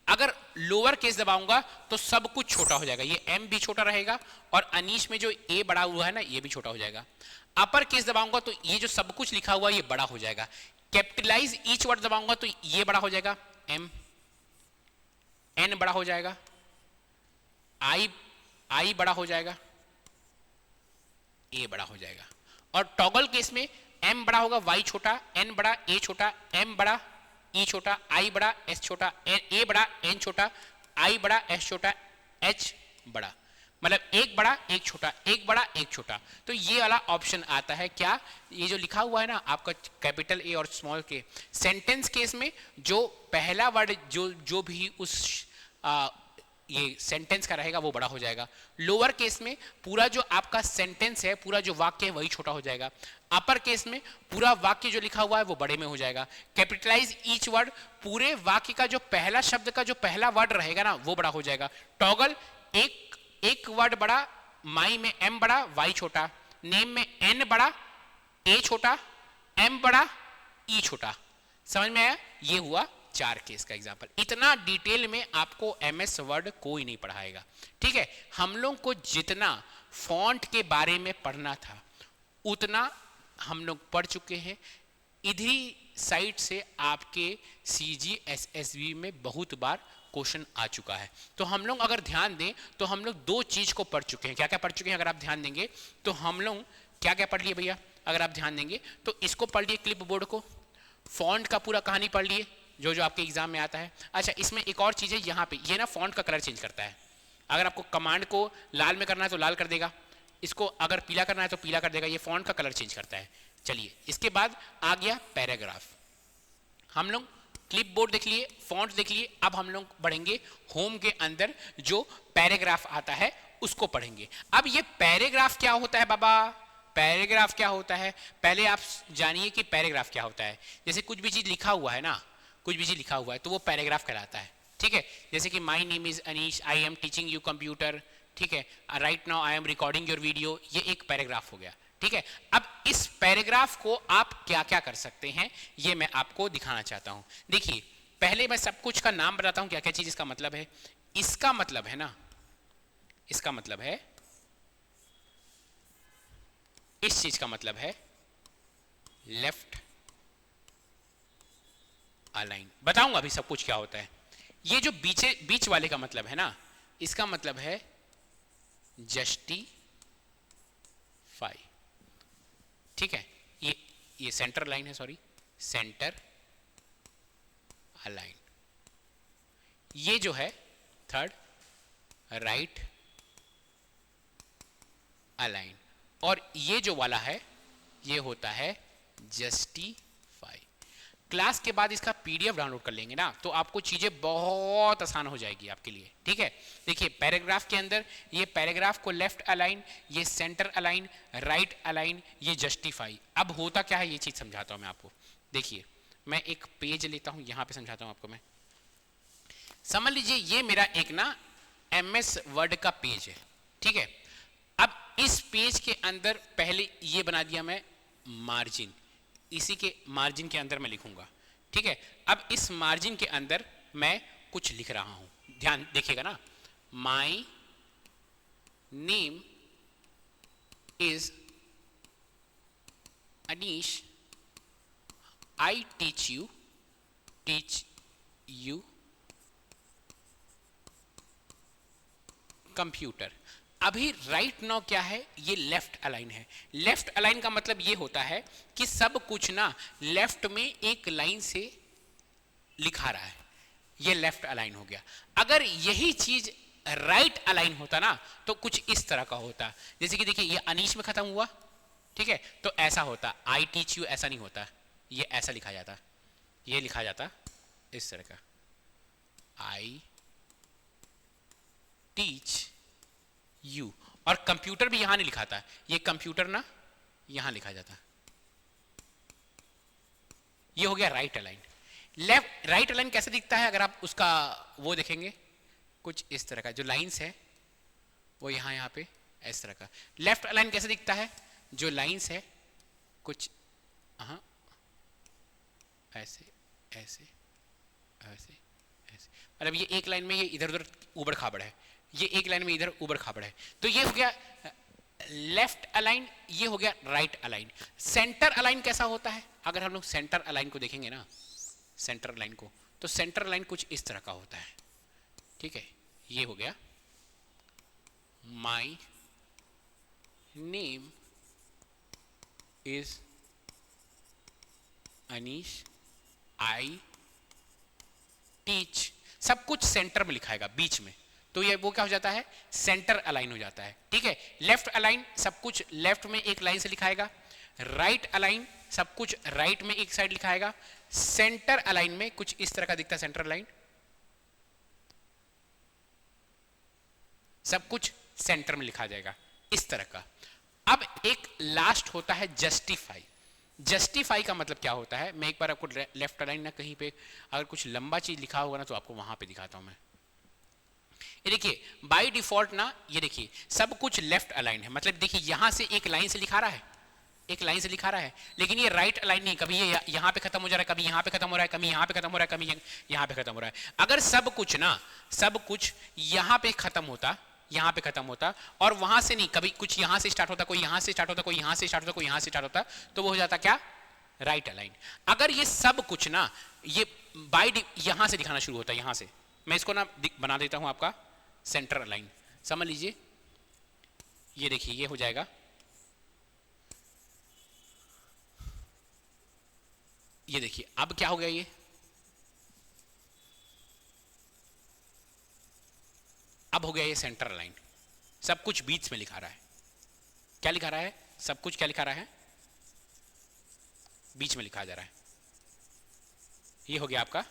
अगर लोअर केस दबाऊंगा तो सब कुछ छोटा हो जाएगा, ये एम भी छोटा रहेगा और अनीश में जो ए बड़ा हुआ है ना ये भी छोटा हो जाएगा। अपर केस दबाऊंगा तो ये जो सब कुछ लिखा हुआ है ये बड़ा हो जाएगा। कैपिटलाइज ईच वर्ड दबाऊंगा तो ये बड़ा हो जाएगा, एम, एन बड़ा हो जाएगा, आई बड़ा हो जाएगा, ए बड़ा हो जाएगा। और टॉगल केस में एम बड़ा होगा, वाई छोटा, एन बड़ा, ए छोटा, एम बड़ा, ई छोटा, आई बड़ा, एस छोटा, ए बड़ा, एन छोटा, आई बड़ा, एस छोटा, एच बड़ा। मतलब एक बड़ा एक छोटा, एक बड़ा एक छोटा। तो ये वाला ऑप्शन आता है। क्या? ये जो लिखा हुआ है ना आपका कैपिटल ए और स्मॉल के, सेंटेंस केस में जो पहला वर्ड जो भी उस ये सेंटेंस का रहेगा वो बड़ा हो जाएगा। लोअर केस में पूरा जो आपका सेंटेंस है, पूरा जो वाक्य है वही छोटा हो जाएगा। अपर केस में पूरा वाक्य जो लिखा हुआ है वो बड़े में हो जाएगा। कैपिटलाइज ईच वर्ड, पूरे वाक्य का जो पहला शब्द का जो पहला वर्ड रहेगा ना वो बड़ा हो जाएगा। टॉगल, एक वर्ड बड़ा, माई में एम बड़ा, वाई छोटा, नेम में एन बड़ा, ए छोटा, एम बड़ा, ई छोटा। समझ में आया? ये हुआ 4 केस का एग्जाम्पल। इतना डिटेल में आपको एमएस वर्ड कोई नहीं पढ़ाएगा, ठीक है। हम लोग को जितना फॉन्ट के बारे में पढ़ना था उतना हम लोग पढ़ चुके हैं। इधरी साइड से आपके CGSSB में बहुत बार क्वेश्चन आ चुका है। तो हम लोग अगर ध्यान दें तो हम लोग 2 चीज को पढ़ चुके हैं। क्या क्या पढ़ चुके हैं अगर आप ध्यान देंगे तो हम लोग क्या क्या पढ़ लिए भैया, अगर आप ध्यान देंगे तो इसको पढ़ लिए, क्लिप बोर्ड को, फॉन्ट का पूरा कहानी पढ़ लिए जो जो आपके एग्जाम में आता है। अच्छा, इसमें एक और चीज है, यहाँ पे ये ना फॉन्ट का कलर चेंज करता है। अगर आपको कमांड को लाल में करना है तो लाल कर देगा, इसको अगर पीला करना है तो पीला कर देगा, ये फॉन्ट का कलर चेंज करता है। चलिए, इसके बाद आ गया पैराग्राफ। हम लोग क्लिप बोर्ड देख लिए, फॉन्ट देख लिए, अब हम लोग पढ़ेंगे होम के अंदर जो पैराग्राफ आता है उसको पढ़ेंगे। अब ये पैराग्राफ क्या होता है बाबा, पैराग्राफ क्या होता है, पहले आप जानिए कि पैराग्राफ क्या होता है। जैसे कुछ भी चीज लिखा हुआ है ना, कुछ भी चीज लिखा हुआ है तो वो पैराग्राफ कहलाता है, ठीक है। जैसे कि my name is Anish, I am teaching you computer, ठीक है, right now I am recording your video, ये एक पैराग्राफ हो गया, ठीक है। अब इस पैराग्राफ को आप क्या क्या कर सकते हैं ये मैं आपको दिखाना चाहता हूं। देखिए, पहले मैं सब कुछ का नाम बताता हूं क्या क्या चीज इसका मतलब है। इसका मतलब है ना, इसका मतलब है, इस चीज का मतलब है लेफ्ट अलाइन। बताऊंगा अभी सब कुछ क्या होता है। ये जो बीच वाले का मतलब है ना, इसका मतलब है जस्टिफाई, ठीक है। ये सेंटर लाइन है, सॉरी, सेंटर अलाइन। ये जो है थर्ड, राइट अलाइन। और ये जो वाला है ये होता है जस्टिफाई। क्लास के बाद इसका PDF डाउनलोड कर लेंगे ना तो आपको चीजें बहुत आसान हो जाएगी आपके लिए, ठीक है। देखिए, पैराग्राफ के अंदर ये पैराग्राफ को लेफ्ट अलाइन, ये सेंटर अलाइन, राइट अलाइन, ये जस्टिफाई। अब होता क्या है ये चीज समझाता हूं मैं आपको। देखिए, मैं एक पेज लेता हूं, यहां पे समझाता हूं आपको मैं। समझ लीजिए ये मेरा एक ना MS वर्ड का पेज है, ठीक है। अब इस पेज के अंदर पहले ये बना दिया मैं मार्जिन, इसी के मार्जिन के अंदर मैं लिखूंगा, ठीक है। अब इस मार्जिन के अंदर मैं कुछ लिख रहा हूं, ध्यान देखिएगा ना। My name is Anish, I teach you computer. अभी राइट नाउ क्या है, ये लेफ्ट अलाइन है। लेफ्ट अलाइन का मतलब ये होता है कि सब कुछ ना लेफ्ट में एक लाइन से लिखा रहा है, ये लेफ्ट अलाइन हो गया। अगर यही चीज राइट अलाइन होता ना तो कुछ इस तरह का होता। जैसे कि देखिए, ये अनीश में खत्म हुआ, ठीक है, तो ऐसा होता, आई टीच यू ऐसा नहीं होता, ये ऐसा लिखा जाता, ये लिखा जाता इस तरह का, आई टीच यू। और कंप्यूटर भी यहां नहीं लिखा था, ये कंप्यूटर ना यहां लिखा जाता। ये हो गया right align. Left right align कैसे दिखता है अगर आप उसका वो देखेंगे, कुछ इस तरह का, जो लाइंस है वो यहां पे इस तरह का। लेफ्ट अलाइन कैसे दिखता है, जो लाइंस है कुछ ऐसे ऐसे ऐसे ऐसे, मतलब ये एक लाइन में ये इधर उधर ऊबड़ खाबड़ है, ये एक लाइन में इधर ऊबड़ खाबड़ है, तो ये हो गया लेफ्ट अलाइन, ये हो गया राइट अलाइन। सेंटर अलाइन कैसा होता है, अगर हम लोग सेंटर अलाइन को देखेंगे ना, सेंटर अलाइन को, तो सेंटर अलाइन कुछ इस तरह का होता है, ठीक है। ये हो गया my name is Anish, I teach, सब कुछ सेंटर में लिखाएगा बीच में, तो ये वो क्या हो जाता है, सेंटर अलाइन हो जाता है, ठीक है। लेफ्ट अलाइन सब कुछ लेफ्ट में एक लाइन से लिखाएगा, राइट अलाइन सब कुछ राइट में एक साइड लिखाएगा, सेंटर अलाइन में कुछ इस तरह का दिखता है, सेंटर अलाइन सब कुछ सेंटर में लिखा जाएगा इस तरह का। अब एक लास्ट होता है जस्टिफाई। जस्टिफाई का मतलब क्या होता है, मैं एक बार आपको लेफ्ट अलाइन ना कहीं पे अगर कुछ लंबा चीज लिखा होगा ना तो आपको वहां पे दिखाता हूं मैं। ये देखिए, बाय डिफॉल्ट ना, ये देखिए सब कुछ लेफ्ट अलाइन है, मतलब देखिए यहां से एक लाइन से लिखा रहा है, एक लाइन से लिखा रहा है, लेकिन ये राइट अलाइन नहीं, कभी ये यहाँ पे खत्म हो जा रहा है, कभी यहाँ पे खत्म हो रहा है, कभी यहाँ पे खत्म हो रहा है, कभी यहाँ पे खत्म हो रहा है। अगर सब कुछ ना, सब कुछ यहाँ पे खत्म होता, यहाँ पे खत्म होता, और वहां से नहीं, कभी कुछ यहाँ से स्टार्ट होता, कोई यहाँ से स्टार्ट होता, कोई यहाँ से स्टार्ट होता, कोई यहाँ से स्टार्ट होता, तो वो हो जाता क्या, राइट अलाइन। अगर ये सब कुछ ना ये यहाँ से दिखाना शुरू होता है, यहाँ से, मैं इसको ना बना देता हूँ आपका सेंटर अलाइन, समझ लीजिए, ये देखिए ये हो जाएगा, ये देखिए अब क्या हो गया, ये अब हो गया ये सेंटर लाइन, सब कुछ बीच में लिखा रहा है, क्या लिखा रहा है, सब कुछ क्या लिखा रहा है, बीच में लिखा जा रहा है। ये हो गया आपका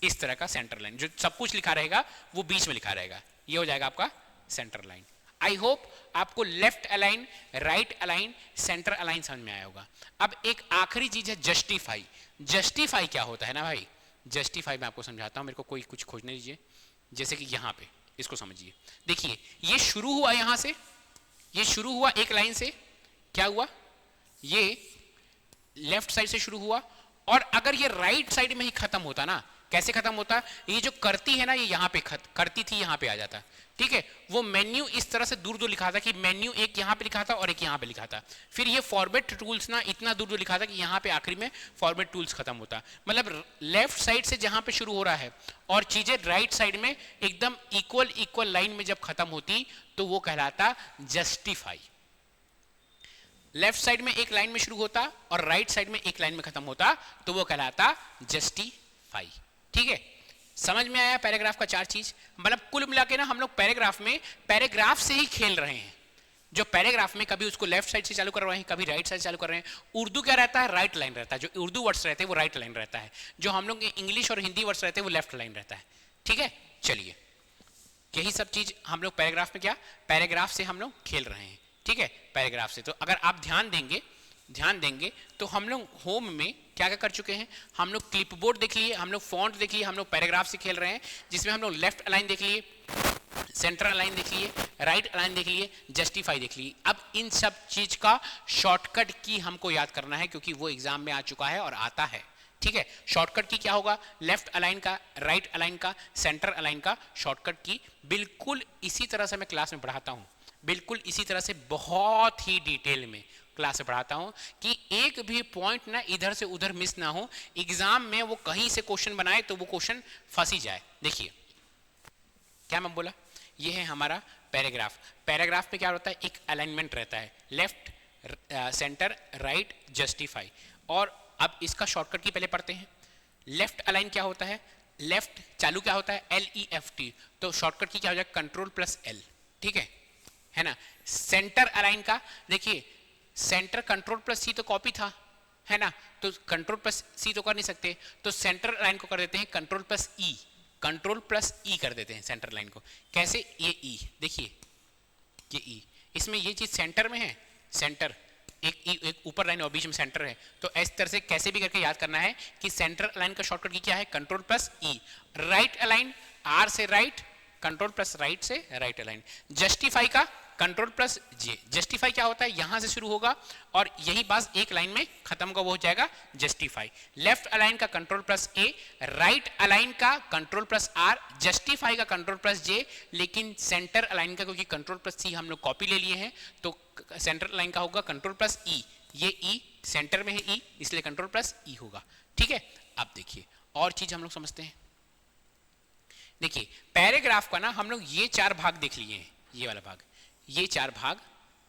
इस तरह का सेंटर लाइन, जो सब कुछ लिखा रहेगा वो बीच में लिखा रहेगा, ये हो जाएगा आपका सेंटर लाइन। आई होप आपको left align, right align, centre align समझ में आया होगा। अब एक आखिरी चीज है जस्टिफाई। जस्टिफाई क्या होता है ना भाई, जस्टिफाई मैं आपको समझाता हूं, मेरे को कोई कुछ खोजने दीजिए। जैसे कि यहां पे इसको समझिए, देखिए ये शुरू हुआ यहां से, ये शुरू हुआ एक लाइन से, क्या हुआ, ये लेफ्ट साइड से शुरू हुआ, और अगर ये राइट साइड में ही खत्म होता ना, कैसे खत्म होता, ये जो करती है ना, ये यहां पे करती थी, यहां पे आ जाता, ठीक है। वो मेन्यू इस तरह से दूर दूर लिखा था कि मेन्यू एक यहां पे लिखा था और एक यहां पे लिखा था, फिर ये फॉर्मेट टूल्स ना इतना दूर दूर लिखा था कि यहां पे आखिरी में फॉर्मेट टूल्स खत्म होता। मतलब लेफ्ट साइड से जहां पे शुरू हो रहा है और चीजें राइट साइड में एकदम इक्वल लाइन में जब खत्म होती तो वो कहलाता जस्टिफाई। लेफ्ट साइड में एक लाइन में शुरू होता और राइट साइड में एक लाइन में खत्म होता तो वो कहलाता जस्टिफाई, ठीक है। समझ में आया पैराग्राफ का चार चीज, मतलब कुल मिला के ना हम लोग पैराग्राफ में पैराग्राफ से ही खेल रहे हैं। जो पैराग्राफ में कभी उसको लेफ्ट साइड से चालू कर रहे हैं, कभी राइट साइड चालू कर रहे हैं। उर्दू क्या रहता है, राइट लाइन रहता है, जो उर्दू वर्ड्स रहते हैं वो राइट लाइन रहता है, जो हम लोग इंग्लिश और हिंदी वर्ड्स रहते हैं वो लेफ्ट लाइन रहता है, ठीक है। चलिए यही सब चीज हम लोग पैराग्राफ में, क्या पैराग्राफ से हम लोग खेल रहे हैं, ठीक है, पैराग्राफ से। तो अगर आप ध्यान देंगे तो हम लोग होम में क्या क्या कर चुके हैं, हम लोग क्लिपबोर्ड देख लिए, हम लोग फॉन्ट देख लिए, हम लोग पैराग्राफ से खेल रहे हैं, जिसमें हम लोग लेफ्ट अलाइन देख लिए, सेंटर अलाइन देख लिए, राइट अलाइन देख लिए, जस्टिफाई देख लिए। अब इन सब चीज का शॉर्टकट की हमको याद करना है, क्योंकि वो एग्जाम में आ चुका है और आता है, ठीक है। शॉर्टकट की क्या होगा, लेफ्ट अलाइन का, राइट अलाइन का, सेंटर अलाइन का शॉर्टकट की बिल्कुल इसी तरह से मैं क्लास में पढ़ाता हूं, बिल्कुल इसी तरह से बहुत ही डिटेल में क्लास में पढ़ाता हूं कि एक भी पॉइंट ना इधर से उधर मिस ना हो, एग्जाम में वो कहीं से क्वेश्चन बनाए तो वो क्वेश्चन फंसी जाए। देखिए क्या मैं बोला, ये है हमारा पैराग्राफ। पैराग्राफ में क्या होता है, एक अलाइनमेंट रहता है, लेफ्ट, सेंटर, राइट, जस्टिफाई। और अब इसका शॉर्टकट की पहले पढ़ते हैं। लेफ्ट अलाइन क्या होता है, लेफ्ट चालू क्या होता है, LEFT, तो शॉर्टकट की क्या हो जाएगा, कंट्रोल+L, ठीक है ना। सेंटर अलाइन का देखिए, सेंटर कंट्रोल+C तो कॉपी था, है ना, तो कंट्रोल+C तो कर नहीं सकते, तो सेंटर लाइन को कर देते हैं कंट्रोल+E, कंट्रोल+E कर देते हैं सेंटर लाइन को। कैसे, ये E देखिए, ये E, इसमें ये चीज सेंटर में है, सेंटर एक ऊपर लाइन और बीच में सेंटर है, तो इस तरह से कैसे भी करके याद करना है कि सेंटर लाइन का शॉर्टकट की क्या है, कंट्रोल+E। राइट अलाइन, R से राइट, कंट्रोल+राइट से राइट अलाइन। जस्टिफाई का कंट्रोल+J। जस्टिफाई क्या होता है, यहां से शुरू होगा और यही बात एक लाइन में खत्म का वो हो जाएगा जस्टिफाई। लेफ्ट अलाइन का कंट्रोल+A, राइट अलाइन का कंट्रोल+R, जस्टिफाई का कंट्रोल+J, लेकिन सेंटर अलाइन का क्योंकि कंट्रोल+C हम लोग कॉपी ले लिए हैं तो सेंटर अलाइन का होगा कंट्रोल+E। ये E सेंटर में है, E इसलिए कंट्रोल+E होगा, ठीक है। अब देखिए और चीज हम लोग समझते हैं। देखिए पैराग्राफ का ना हम लोग ये चार भाग देख लिए हैं, ये वाला भाग, ये चार भाग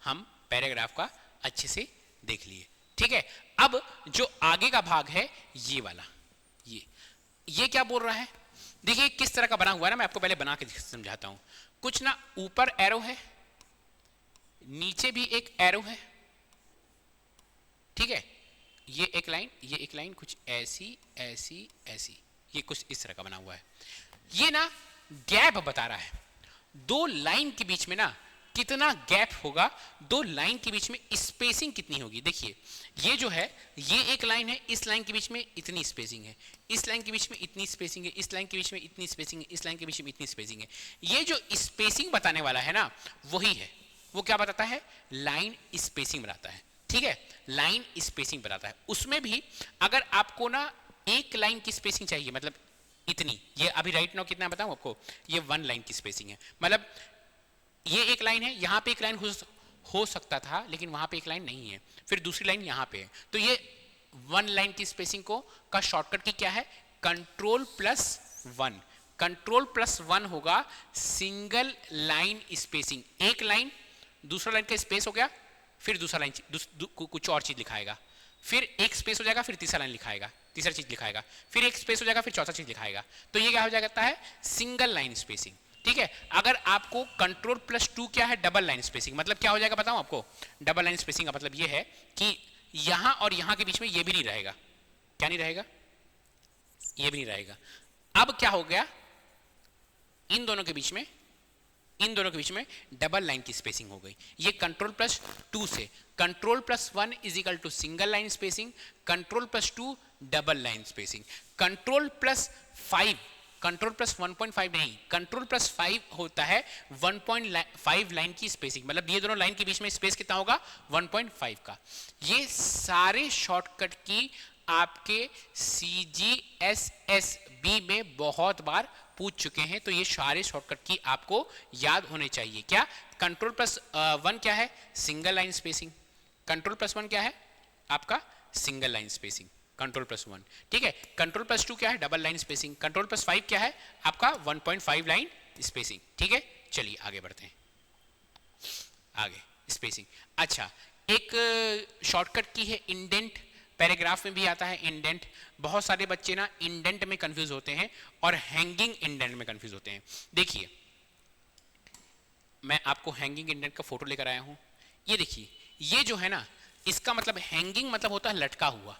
हम पैराग्राफ का अच्छे से देख लिए, ठीक है। अब जो आगे का भाग है ये वाला, ये क्या बोल रहा है, देखिए किस तरह का बना हुआ है ना, मैं आपको पहले बना के समझाता हूं। कुछ ना ऊपर एरो है, नीचे भी एक एरो है, ठीक है, ये एक लाइन, ये एक लाइन, कुछ ऐसी ऐसी ऐसी, ये कुछ इस तरह का बना हुआ है। ये ना गैप बता रहा है, दो लाइन के बीच में ना कितना गैप होगा, दो लाइन के बीच में स्पेसिंग कितनी होगी। देखिए ये जो है, ये एक लाइन है, इस लाइन के बीच में इतनी स्पेसिंग है, इस लाइन के बीच में इतनी स्पेसिंग है, इस लाइन के बीच में इतनी स्पेसिंग है, इस लाइन के बीच में इतनी स्पेसिंग है। ये जो स्पेसिंग बताने वाला है ना, वही है, वो क्या बताता है, लाइन स्पेसिंग बताता है। ठीक है, लाइन स्पेसिंग बताता है। उसमें भी अगर आपको ना एक लाइन की स्पेसिंग चाहिए, मतलब इतनी, ये अभी राइट नाउ कितना बताऊं आपको, ये 1 लाइन की स्पेसिंग है, मतलब ये एक लाइन है, यहां पे एक लाइन हो सकता था लेकिन वहां पे एक लाइन नहीं है, फिर दूसरी लाइन यहां पे है, तो ये 1 लाइन की स्पेसिंग को का शॉर्टकट की क्या है, कंट्रोल प्लस 1। कंट्रोल प्लस 1 होगा सिंगल लाइन स्पेसिंग, एक लाइन दूसरा लाइन का स्पेस हो गया, फिर दूसरा लाइन कुछ और चीज लिखाएगा, फिर एक स्पेस हो जाएगा, फिर तीसरा लाइन लिखाएगा, तीसरा चीज लिखाएगा, फिर एक स्पेस हो जाएगा, फिर चौथा चीज लिखाएगा, तो ये क्या हो जाता है, सिंगल लाइन स्पेसिंग। ठीक है, अगर आपको कंट्रोल प्लस 2 क्या है, डबल लाइन स्पेसिंग, मतलब क्या हो जाएगा बताऊं आपको, डबल लाइन स्पेसिंग का मतलब ये है कि यहां और यहां के बीच में ये भी नहीं रहेगा, क्या नहीं रहेगा, ये भी नहीं रहेगा। अब क्या हो गया, इन दोनों के बीच में डबल लाइन की स्पेसिंग हो गई, ये कंट्रोल प्लस 2 से, control plus 1 is equal to single line spacing, control plus 2 double line spacing, control plus 5, control plus 1.5 नहीं, कंट्रोल प्लस 5 होता है 1.5 लाइन की स्पेसिंग, मतलब ये दोनों लाइन के बीच में स्पेस कितना होगा, 1.5 का। ये सारे शॉर्टकट की आपके CGSSB में बहुत बार पूछ चुके हैं, तो ये सारे शॉर्टकट की आपको याद होने चाहिए। क्या, कंट्रोल प्लस 1 क्या है, single line spacing, control plus 1 क्या है आपका, single line spacing, control plus 1, ठीक है, कंट्रोल प्लस 2 क्या है, double line spacing, control plus 5 क्या है आपका, 1.5 लाइन स्पेसिंग। ठीक है, चलिए आगे बढ़ते हैं, आगे स्पेसिंग। अच्छा, एक शॉर्टकट की है इंडेंट, पैराग्राफ में भी आता है इंडेंट, बहुत सारे बच्चे ना इंडेंट में कंफ्यूज होते हैं और हैंगिंग इंडेंट में कंफ्यूज होते हैं। देखिए, मैं आपको हैंगिंग इंडेंट का फोटो लेकर आया हूं, ये देखिए, ये जो है ना, इसका मतलब हैंगिंग मतलब होता है लटका हुआ।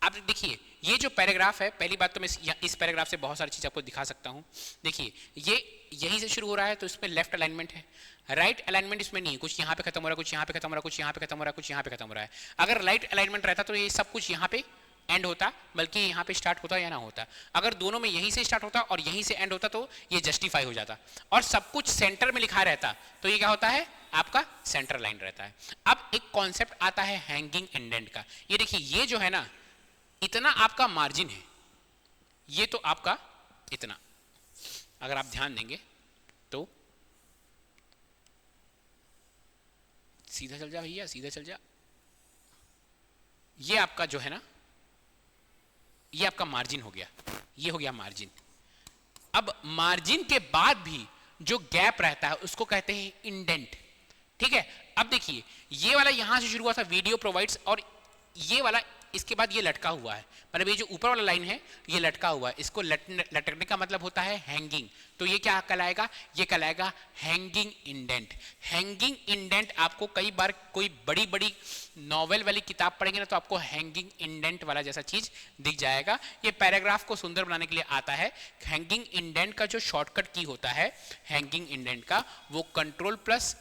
आप देखिए, ये जो पैराग्राफ है, पहली बात तो मैं इस पैराग्राफ से बहुत सारी चीज आपको दिखा सकता हूं। देखिए, ये यहीं से शुरू हो रहा है, तो इसमें लेफ्ट अलाइनमेंट है, राइट अलाइनमेंट इसमें नहीं है, कुछ यहाँ पे खत्म हो रहा है, कुछ यहाँ पे खत्म हो रहा है, कुछ यहाँ पे खत्म हो रहा है, कुछ यहाँ पे खत्म हो रहा है। अगर राइट अलाइनमेंट रहता तो ये सब कुछ यहाँ पे एंड होता, बल्कि यहाँ पे स्टार्ट होता या ना होता। अगर दोनों में यहीं से स्टार्ट होता और यहीं से एंड होता तो ये जस्टिफाई हो जाता, और सब कुछ सेंटर में लिखा रहता तो ये क्या होता है, आपका सेंटर लाइन रहता है। अब एक कॉन्सेप्ट आता है हैंगिंग इंडेंट का। ये देखिए, ये जो है ना, इतना आपका मार्जिन है, ये तो आपका इतना, अगर आप ध्यान देंगे तो, सीधा चल जा भैया, सीधा चल जा, ये आपका जो है ना, ये आपका मार्जिन हो गया, ये हो गया मार्जिन। अब मार्जिन के बाद भी जो गैप रहता है उसको कहते हैं इंडेंट। ठीक है, अब देखिए, ये वाला यहां से शुरू हुआ था, वीडियो प्रोवाइड्स, और ये वाला इसके बाद ये लटका हुआ है, मतलब ये जो ऊपर वाला लाइन है ये लटका हुआ है, इसको लटकने का मतलब होता है हैंगिंग। तो ये क्या कहलाएगा, ये कहलाएगा हैंगिंग इंडेंट। हैंगिंग इंडेंट आपको कई बार कोई बड़ी बड़ी नॉवेल वाली किताब पढ़ेंगे ना, तो आपको हैंगिंग इंडेंट वाला जैसा चीज दिख जाएगा। ये पैराग्राफ को सुंदर बनाने के लिए आता है। हैंगिंग इंडेंट का जो शॉर्टकट की होता है हैंगिंग इंडेंट का, वो कंट्रोल प्लस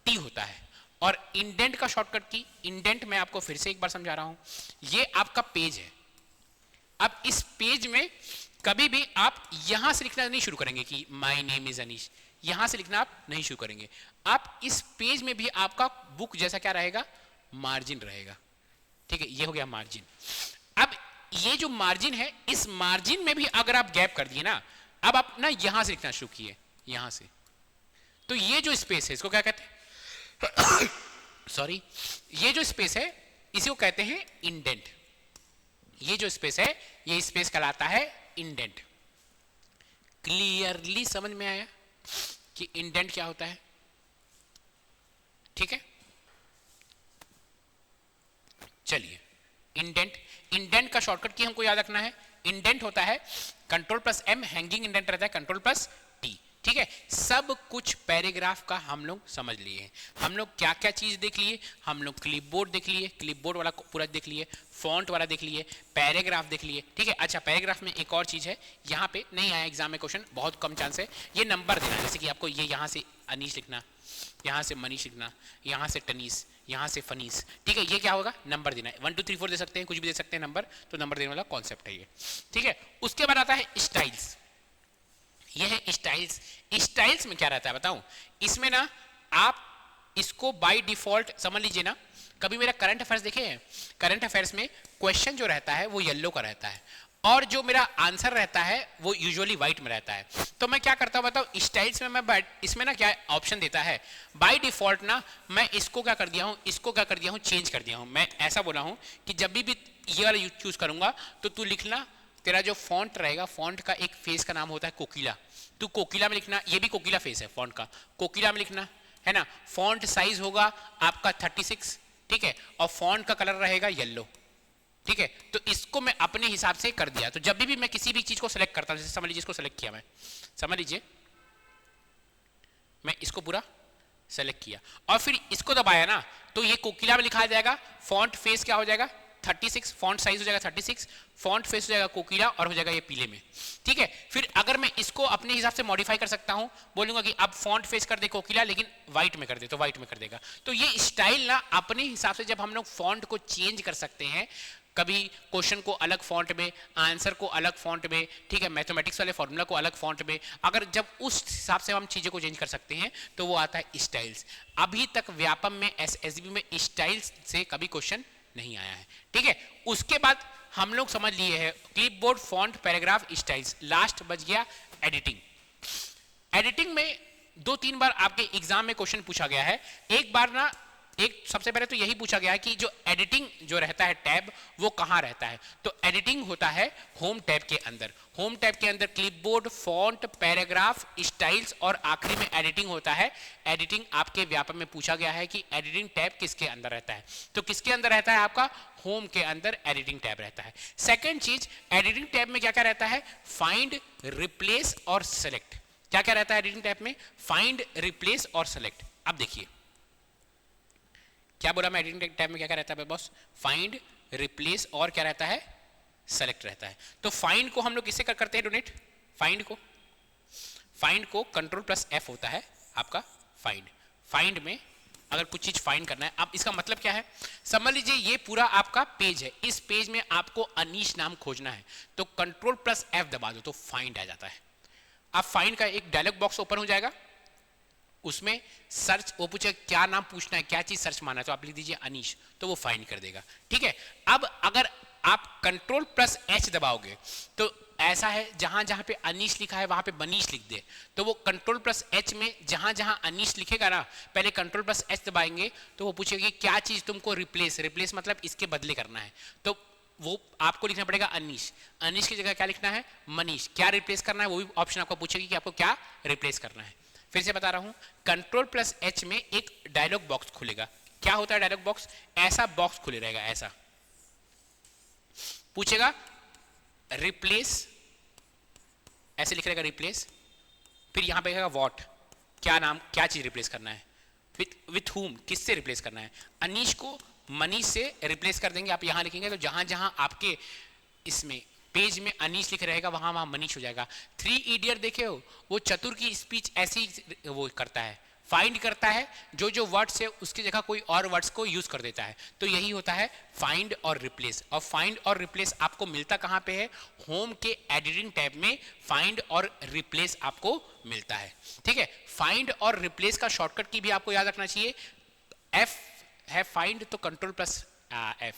टी होता है। और इंडेंट का शॉर्टकट की, इंडेंट मैं आपको फिर से एक बार समझा रहा हूं, ये आपका पेज है। अब इस पेज में कभी भी आप यहां से लिखना नहीं शुरू करेंगे कि माय नेम इज अनीश, यहां से लिखना आप नहीं शुरू करेंगे। आप इस पेज में भी आपका बुक जैसा क्या रहेगा, मार्जिन रहेगा। ठीक है, ये हो गया मार्जिन। अब ये जो मार्जिन है, इस मार्जिन में भी अगर आप गैप कर दिए ना, अब आप ना यहां से लिखना शुरू किए, यहां से, तो ये जो स्पेस है इसको क्या कहते हैं, सॉरी, ये जो स्पेस है इसी को कहते हैं इंडेंट। ये जो स्पेस है ये स्पेस कहलाता है इंडेंट। क्लियरली समझ में आया कि इंडेंट क्या होता है? ठीक है, चलिए, इंडेंट, इंडेंट का शॉर्टकट की हमको याद रखना है। इंडेंट होता है control plus M, hanging indent रहता है कंट्रोल प्लस टी। ठीक है, सब कुछ पैराग्राफ का हम लोग समझ लिए हैं। हम लोग क्या क्या चीज देख लिए, हम लोग क्लिपबोर्ड देख लिए, क्लिपबोर्ड वाला पूरा देख लिए, फॉन्ट वाला देख लिए, पैराग्राफ देख लिए। ठीक है, अच्छा, पैराग्राफ में एक और चीज है, यहाँ पे नहीं आया एग्जाम में क्वेश्चन, बहुत कम चांस है, ये नंबर देना। जैसे कि आपको ये यहाँ से अनीश लिखना, यहाँ से मनीष लिखना, यहाँ से टनीस, यहाँ से फनीस। ठीक है, ये क्या होगा, नंबर देना है। 1 2 3 4 दे सकते हैं, कुछ भी दे सकते हैं नंबर, तो नंबर देने वाला कॉन्सेप्ट है ये। ठीक है, उसके बाद आता है स्टाइल्स। ये है स्टाइल्स। स्टाइल्स में क्या रहता है बताऊं, इसमें ना आप इसको बाय डिफॉल्ट समझ लीजिए ना, कभी मेरा करंट अफेयर्स देखे हैं? करंट अफेयर्स में क्वेश्चन जो रहता है वो येलो का रहता है और जो मेरा आंसर रहता है वो यूजुअली व्हाइट में रहता है। तो मैं क्या करता हूँ बताओ, स्टाइल्स में मैं इसमें ना क्या ऑप्शन देता है, बाय डिफॉल्ट ना मैं इसको क्या कर दिया हूँ, इसको क्या कर दिया हूँ, चेंज कर दिया हूँ। मैं ऐसा बोला हूँ कि जब भी ये वाला चूज करूंगा तो तू लिखना, तेरा जो फॉन्ट रहेगा, फॉन्ट का एक फेस का नाम होता है कोकिला, तू कोकिला में लिखना। ये भी कोकिला फेस है फॉन्ट का, कोकिला में लिखना है ना। फॉन्ट साइज होगा आपका 36, ठीक है, और फॉन्ट का कलर रहेगा येलो, ठीक है। तो इसको मैं अपने हिसाब से कर दिया। तो जब भी मैं किसी भी चीज को सिलेक्ट करता हूं, जैसे समझ लीजिए इसको सिलेक्ट किया मैं, समझ लीजिए मैं इसको पूरा सेलेक्ट किया और फिर इसको दबाया ना, तो ये कोकिला में लिखा जाएगा, फॉन्ट फेस क्या हो जाएगा 36, फॉन्ट साइज हो जाएगा 36, फॉन्ट फेस हो जाएगा कोकिला और हो जाएगा ये पीले में, ठीक है। फिर अगर मैं इसको अपने हिसाब से मॉडिफाई कर सकता हूं, बोलूंगा कि अब फॉन्ट फेस कर दे कोकिला लेकिन व्हाइट में कर दे, तो व्हाइट में कर देगा। तो ये स्टाइल ना अपने हिसाब से जब हम लोग फॉन्ट को चेंज कर सकते हैं, कभी क्वेश्चन को अलग फॉन्ट में, आंसर को अलग फॉन्ट में, ठीक है, मैथमेटिक्स वाले फॉर्मूला को अलग फॉन्ट में, अगर जब उस हिसाब से हम चीज़ों को चेंज कर सकते हैं तो वो आता है स्टाइल्स। अभी तक व्यापम में, एसएसबी में स्टाइल्स से कभी क्वेश्चन नहीं आया है, ठीक है। उसके बाद हम लोग समझ लिए हैं clipboard, font, paragraph, styles. Last बच गया एडिटिंग। एडिटिंग में 2-3 बार आपके एग्जाम में क्वेश्चन पूछा गया है। एक बार ना, एक सबसे पहले तो यही पूछा गया है कि जो एडिटिंग जो रहता है टैब वो कहाँ रहता है। तो एडिटिंग होता है होम टैब के अंदर। होम टैब के अंदर क्लिपबोर्ड, फॉन्ट, पैराग्राफ, स्टाइल्स और आखिरी में एडिटिंग होता है। एडिटिंग आपके व्यापक में पूछा गया है कि एडिटिंग टैब किसके अंदर रहता है। तो किसके अंदर रहता है, आपका होम के अंदर एडिटिंग टैब रहता है। सेकेंड चीज, एडिटिंग टैब में क्या क्या रहता है, फाइंड, रिप्लेस और सेलेक्ट। क्या क्या रहता है एडिटिंग टैब में, फाइंड, रिप्लेस और सेलेक्ट। अब देखिए क्या बोला मैं, एडिटिंग टैब में क्या क्या रहता है बॉस, फाइंड, रिप्लेस और क्या रहता है, सेलेक्ट रहता है। तो फाइंड को हम लोग किससे करते हैं डोनेट, फाइंड को कंट्रोल+F होता है आपका फाइंड। फाइंड में अगर कुछ चीज फाइंड करना है, अब इसका मतलब क्या है, समझ लीजिए ये पूरा आपका पेज है, इस पेज में आपको अनीश नाम खोजना है, तो कंट्रोल+F दबा दो तो फाइंड आ जाता है। अब फाइंड का एक डायलॉग बॉक्स ओपन हो जाएगा, उसमें सर्च, वो पूछे क्या नाम पूछना है, क्या चीज सर्च मारना है, तो आप लिख दीजिए अनीश, तो वो फाइंड कर देगा, ठीक है। अब अगर आप कंट्रोल+H दबाओगे तो ऐसा है, जहां जहां पे अनीश लिखा है वहां पे मनीष लिख दे, तो वो कंट्रोल+H में जहां जहां अनीश लिखेगा ना, पहले कंट्रोल+H दबाएंगे तो वो पूछेगी क्या चीज तुमको रिप्लेस मतलब इसके बदले करना है, तो वो आपको लिखना पड़ेगा अनीश। अनीश की जगह क्या लिखना है, मनीष। क्या रिप्लेस करना है वो भी ऑप्शन आपको पूछेगी कि आपको क्या रिप्लेस करना है। फिर से बता रहा हूं, कंट्रोल+H में एक डायलॉग बॉक्स खुलेगा। क्या होता है डायलॉग बॉक्स, ऐसा बॉक्स खुले रहेगा, ऐसा पूछेगा रिप्लेस, ऐसे लिख रहेगा रिप्लेस, फिर यहां पे लिखेगा व्हाट, क्या नाम, क्या चीज रिप्लेस करना है, विथ हुम, किससे रिप्लेस करना है। अनीश को मनीष से रिप्लेस कर देंगे, आप यहां लिखेंगे तो जहां जहां आपके इसमें पेज में अनीश लिख रहेगा वहां वहां मनीष हो जाएगा। 3 इडियट देखे हो, वो चतुर की स्पीच ऐसी वो करता है, फाइंड करता है, जो जो वर्ड्स है उसकी जगह कोई और वर्ड्स को यूज कर देता है, तो यही होता है फाइंड और रिप्लेस। और फाइंड और रिप्लेस आपको मिलता कहां पे है, होम के एडिटिंग टैब में फाइंड और रिप्लेस आपको मिलता है, ठीक है। फाइंड और रिप्लेस का शॉर्टकट की भी आपको याद रखना चाहिए, F है फाइंड तो कंट्रोल+F,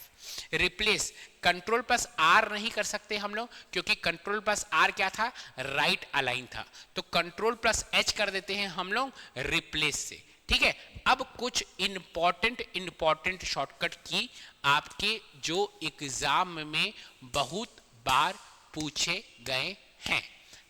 रिप्लेस कंट्रोल+R नहीं कर सकते हम लोग, क्योंकि कंट्रोल+R क्या था, राइट अलाइन था, तो कंट्रोल+H कर देते हैं हम लोग रिप्लेस से, ठीक है। अब कुछ इंपॉर्टेंट शॉर्टकट की आपके जो एग्जाम में बहुत बार पूछे गए हैं।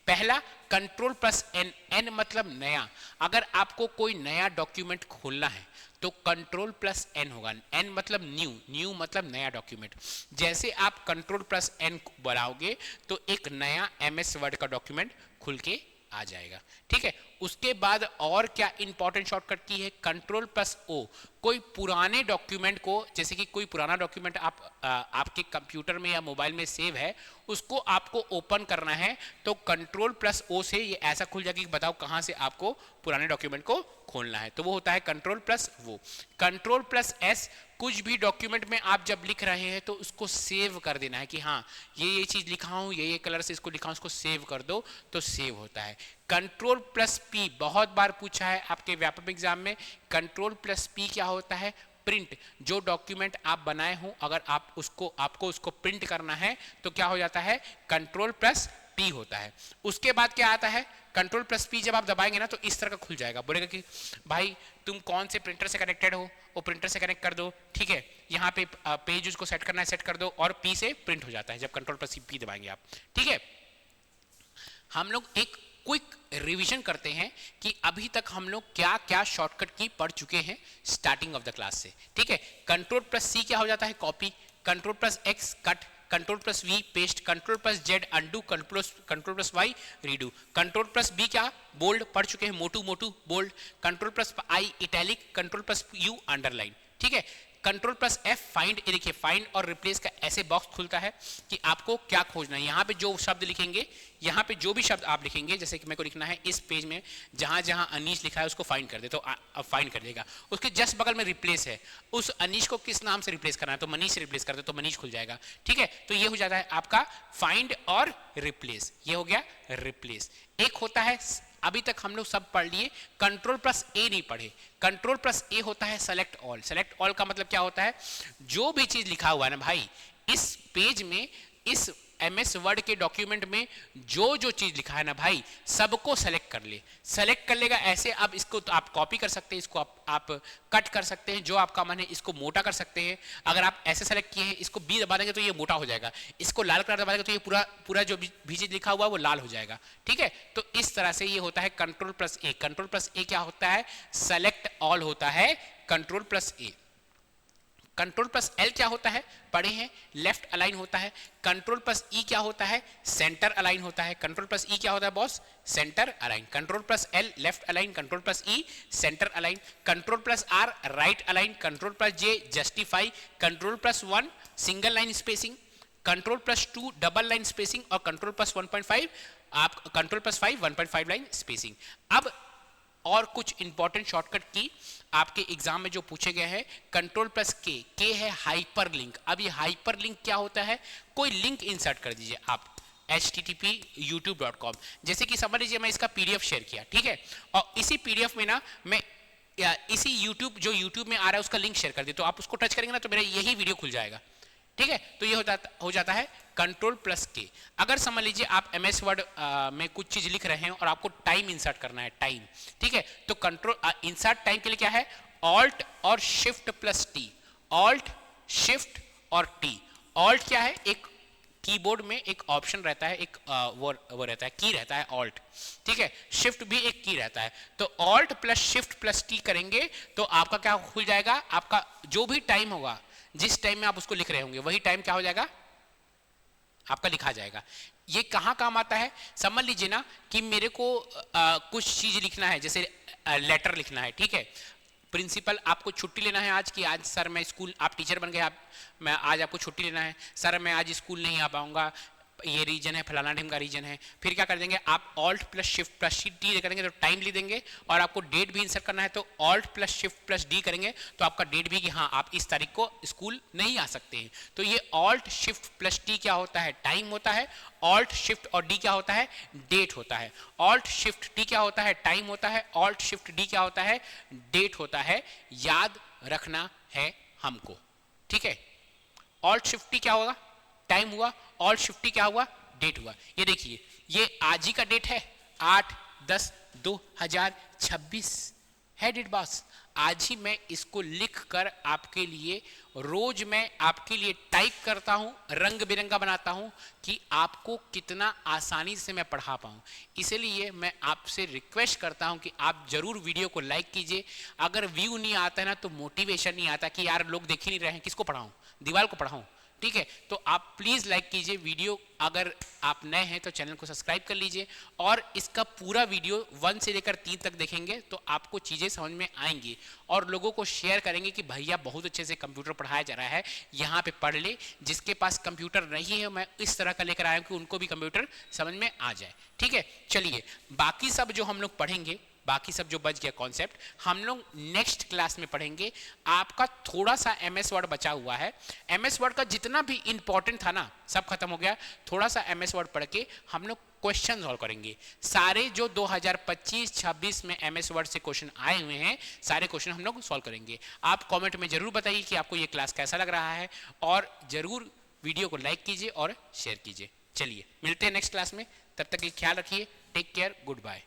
पहला कंट्रोल+N, N मतलब नया, अगर आपको कोई नया डॉक्यूमेंट खोलना है तो कंट्रोल+N होगा, N मतलब न्यू मतलब नया डॉक्यूमेंट। जैसे आप कंट्रोल+N बढ़ाओगे तो एक नया MS वर्ड का डॉक्यूमेंट खुल के आ जाएगा, ठीक है। उसके बाद और क्या इंपॉर्टेंट शॉर्टकट की है, कंट्रोल+O, कोई पुराने डॉक्यूमेंट को, जैसे कि कोई पुराना डॉक्यूमेंट आपके कंप्यूटर में या मोबाइल में सेव है, उसको आपको ओपन करना है तो कंट्रोल+O से ये ऐसा खुल जाएगा कि बताओ कहां से आपको पुराने डॉक्यूमेंट को खोलना है, तो वो होता है कंट्रोल+वो। कंट्रोल+S, कुछ भी डॉक्यूमेंट में आप जब लिख रहे हैं तो उसको सेव कर देना है कि हाँ ये चीज लिखा हूं, ये कलर से इसको लिखा हूं, उसको सेव कर दो तो सेव होता है। कंट्रोल+P बहुत बार पूछा है आपके व्यापक एग्जाम में, कंट्रोल+P क्या होता है, प्रिंट, जो डॉक्यूमेंट आप बनाए हो अगर आपको उसको प्रिंट करना है तो क्या हो जाता है, कंट्रोल प्लस पी होता है। उसके बाद क्या आता है, कंट्रोल प्लस पी जब आप दबाएंगे ना तो इस तरह का खुल जाएगा, बोलेगा कि भाई तुम कौन से प्रिंटर से कनेक्टेड हो, वो प्रिंटर से कनेक्ट कर दो, ठीक है, यहाँ पे पेज उसको सेट करना है सेट कर दो, और पी से प्रिंट हो जाता है जब कंट्रोल प्लस पी दबाएंगे आप, ठीक है। हम लोग एक क्विक रिवीजन करते हैं कि अभी तक हम लोग क्या क्या शॉर्टकट की पढ़ चुके हैं स्टार्टिंग ऑफ द क्लास से, ठीक है। कंट्रोल प्लस सी क्या हो जाता है, copy, control plus X cut, control plus V paste, control plus Z undo, control plus Y redo, control plus B क्या, बोल्ड पढ़ चुके हैं, मोटू मोटू bold, control plus I italic, control plus U underline, ठीक है। कंट्रोल प्लस एफ फाइंड, ये देखिए फाइंड और रिप्लेस का ऐसे बॉक्स खुलता है कि आपको क्या खोजना है। यहाँ पे जो शब्द लिखेंगे, यहाँ पे जो भी शब्द आप लिखेंगे, जैसे कि मेरे को लिखना है इस पेज में जहाँ जहाँ अनीश लिखा है उसको फाइंड कर दे, तो अब फाइंड कर देगा। उसके जस्ट बगल में रिप्लेस है, उस अनीश को किस नाम से रिप्लेस करना है, तो मनीष से रिप्लेस कर दे तो मनीष खुल जाएगा, ठीक है। तो ये हो जाता है आपका फाइंड और रिप्लेस, ये हो गया रिप्लेस। एक होता है, अभी तक हम लोग सब पढ़ लिए, कंट्रोल प्लस ए नहीं पढ़े। कंट्रोल प्लस ए होता है सेलेक्ट ऑल। सेलेक्ट ऑल का मतलब क्या होता है, जो भी चीज लिखा हुआ है ना भाई इस पेज में, इस एमएस वर्ड के डॉक्यूमेंट में जो जो चीज लिखा है ना भाई सबको सेलेक्ट कर ले। सेलेक्ट कर लेगा ऐसे, अब इसको तो आप कॉपी कर सकते हैं, इसको आप कट कर सकते हैं, जो आपका मन है इसको मोटा कर सकते हैं। अगर आप ऐसे सेलेक्ट किए हैं, इसको बी दबा देंगे तो ये मोटा हो जाएगा, इसको लाल कलर दबा देंगे तो ये पूरा पूरा जो भी चीज लिखा हुआ है वो लाल हो जाएगा, ठीक है। तो इस तरह से ये होता है कंट्रोल प्लस ए। कंट्रोल प्लस ए क्या होता है, सेलेक्ट ऑल होता है कंट्रोल प्लस ए। कंट्रोल प्लस एल क्या होता है, पढ़े हैं, लेफ्ट अलाइन होता है। कंट्रोल प्लस ई क्या होता है, सेंटर अलाइन होता है। कंट्रोल प्लस ई क्या होता है boss, centre align. Control plus L left align, control plus E centre align. Control plus R right align. Control plus J justify. Control plus 1 single line spacing. Control plus 2 double line spacing. और कंट्रोल प्लस 1.5 आप कंट्रोल प्लस 5 1.5 लाइन स्पेसिंग। अब और कुछ इंपॉर्टेंट शॉर्टकट की आपके एग्जाम में जो पूछे गए हैं, कंट्रोल प्लस के है हाइपर लिंक। अब ये हाइपर लिंक क्या होता है, कोई लिंक इंसर्ट कर दीजिए आप http youtube.com, जैसे कि समझ लीजिए मैं इसका पीडीएफ शेयर किया, ठीक है, और इसी पीडीएफ में ना मैं इसी यूट्यूब जो यूट्यूब में आ रहा है उसका लिंक शेयर कर दी, तो आप उसको टच करेंगे ना तो मेरा यही वीडियो खुल जाएगा, ठीक है। तो ये हो जाता है कंट्रोल प्लस के। अगर समझ लीजिए आप एमएस वर्ड में कुछ चीज लिख रहे हैं और आपको टाइम इंसर्ट करना है, टाइम, ठीक है, तो कंट्रोल इंसर्ट टाइम के लिए क्या है, ऑल्ट और shift plus T. Alt shift और टी। ऑल्ट क्या है, एक कीबोर्ड में एक ऑप्शन रहता है, एक वो रहता है, की रहता है ऑल्ट, ठीक है। शिफ्ट भी एक की रहता है, तो alt plus shift plus T करेंगे तो आपका क्या खुल जाएगा, आपका जो भी टाइम होगा, जिस टाइम में आप उसको लिख रहे होंगे वही टाइम क्या हो जाएगा, आपका लिखा जाएगा। ये कहाँ काम आता है, समझ लीजिए ना कि मेरे को कुछ चीज लिखना है, जैसे लेटर लिखना है, ठीक है। प्रिंसिपल आपको छुट्टी लेना है आज की, आज सर मैं स्कूल, आप टीचर बन गए, आप मैं आज आपको छुट्टी लेना है, सर मैं आज स्कूल नहीं आ पाऊंगा, ये रीजन है, फलाना ढंग का रीजन है। फिर क्या कर देंगे आप, alt plus shift plus T करेंगे तो टाइम लिख देंगे, और आपको डेट भी इंसर्ट करना है तो alt plus shift plus D करेंगे तो आपका डेट भी कि हाँ आप इस तारीख को स्कूल नहीं आ सकते हैं। तो ये ऑल्ट शिफ्ट प्लस टी क्या होता है, टाइम होता है। ऑल्ट शिफ्ट और डी क्या होता है, डेट होता है। ऑल्ट शिफ्ट टी क्या होता है, टाइम होता है। ऑल्ट शिफ्ट डी क्या होता है, डेट होता है। याद रखना है हमको, ठीक है। ऑल्ट शिफ्ट टी क्या होगा, टाइम हुआ, ऑल्ट शिफ्ट टी क्या हुआ, डेट हुआ। ये देखिए ये आज ही का डेट है 8/10/2026 है डेट बॉस। आज ही मैं इसको लिख कर आपके लिए, रोज मैं आपके लिए टाइप करता हूं, रंग बिरंगा बनाता हूं कि आपको कितना आसानी से मैं पढ़ा पाऊं। इसलिए मैं आपसे रिक्वेस्ट करता हूं कि आप जरूर वीडियो को लाइक कीजिए। अगर व्यू नहीं आता है ना तो मोटिवेशन नहीं आता कि यार लोग देख ही नहीं रहे हैं, किसको पढ़ाऊं, दीवार को पढ़ाऊं, ठीक है। तो आप प्लीज लाइक कीजिए वीडियो, अगर आप नए हैं तो चैनल को सब्सक्राइब कर लीजिए, और इसका पूरा वीडियो 1 से लेकर 3 तक देखेंगे तो आपको चीजें समझ में आएंगी, और लोगों को शेयर करेंगे कि भैया बहुत अच्छे से कंप्यूटर पढ़ाया जा रहा है, यहाँ पे पढ़ ले। जिसके पास कंप्यूटर नहीं है मैं इस तरह का लेकर आया हूँ कि उनको भी कंप्यूटर समझ में आ जाए, ठीक है। चलिए बाकी सब जो हम लोग पढ़ेंगे बाकी सब जो बच गया कॉन्सेप्ट हम लोग नेक्स्ट क्लास में पढ़ेंगे। आपका थोड़ा सा एमएस वर्ड बचा हुआ है, एमएस वर्ड का जितना भी इंपॉर्टेंट था ना सब खत्म हो गया। थोड़ा सा एमएस वर्ड पढ़ के हम लोग क्वेश्चन सॉल्व करेंगे। सारे जो 2025-26 में एमएस वर्ड से क्वेश्चन आए हुए हैं सारे क्वेश्चन हम लोग सॉल्व करेंगे। आप कमेंट में जरूर बताइए कि आपको ये क्लास कैसा लग रहा है और जरूर वीडियो को लाइक कीजिए और शेयर कीजिए। चलिए मिलते हैं नेक्स्ट क्लास में, तब तक के ख्याल रखिए, टेक केयर, गुड बाय।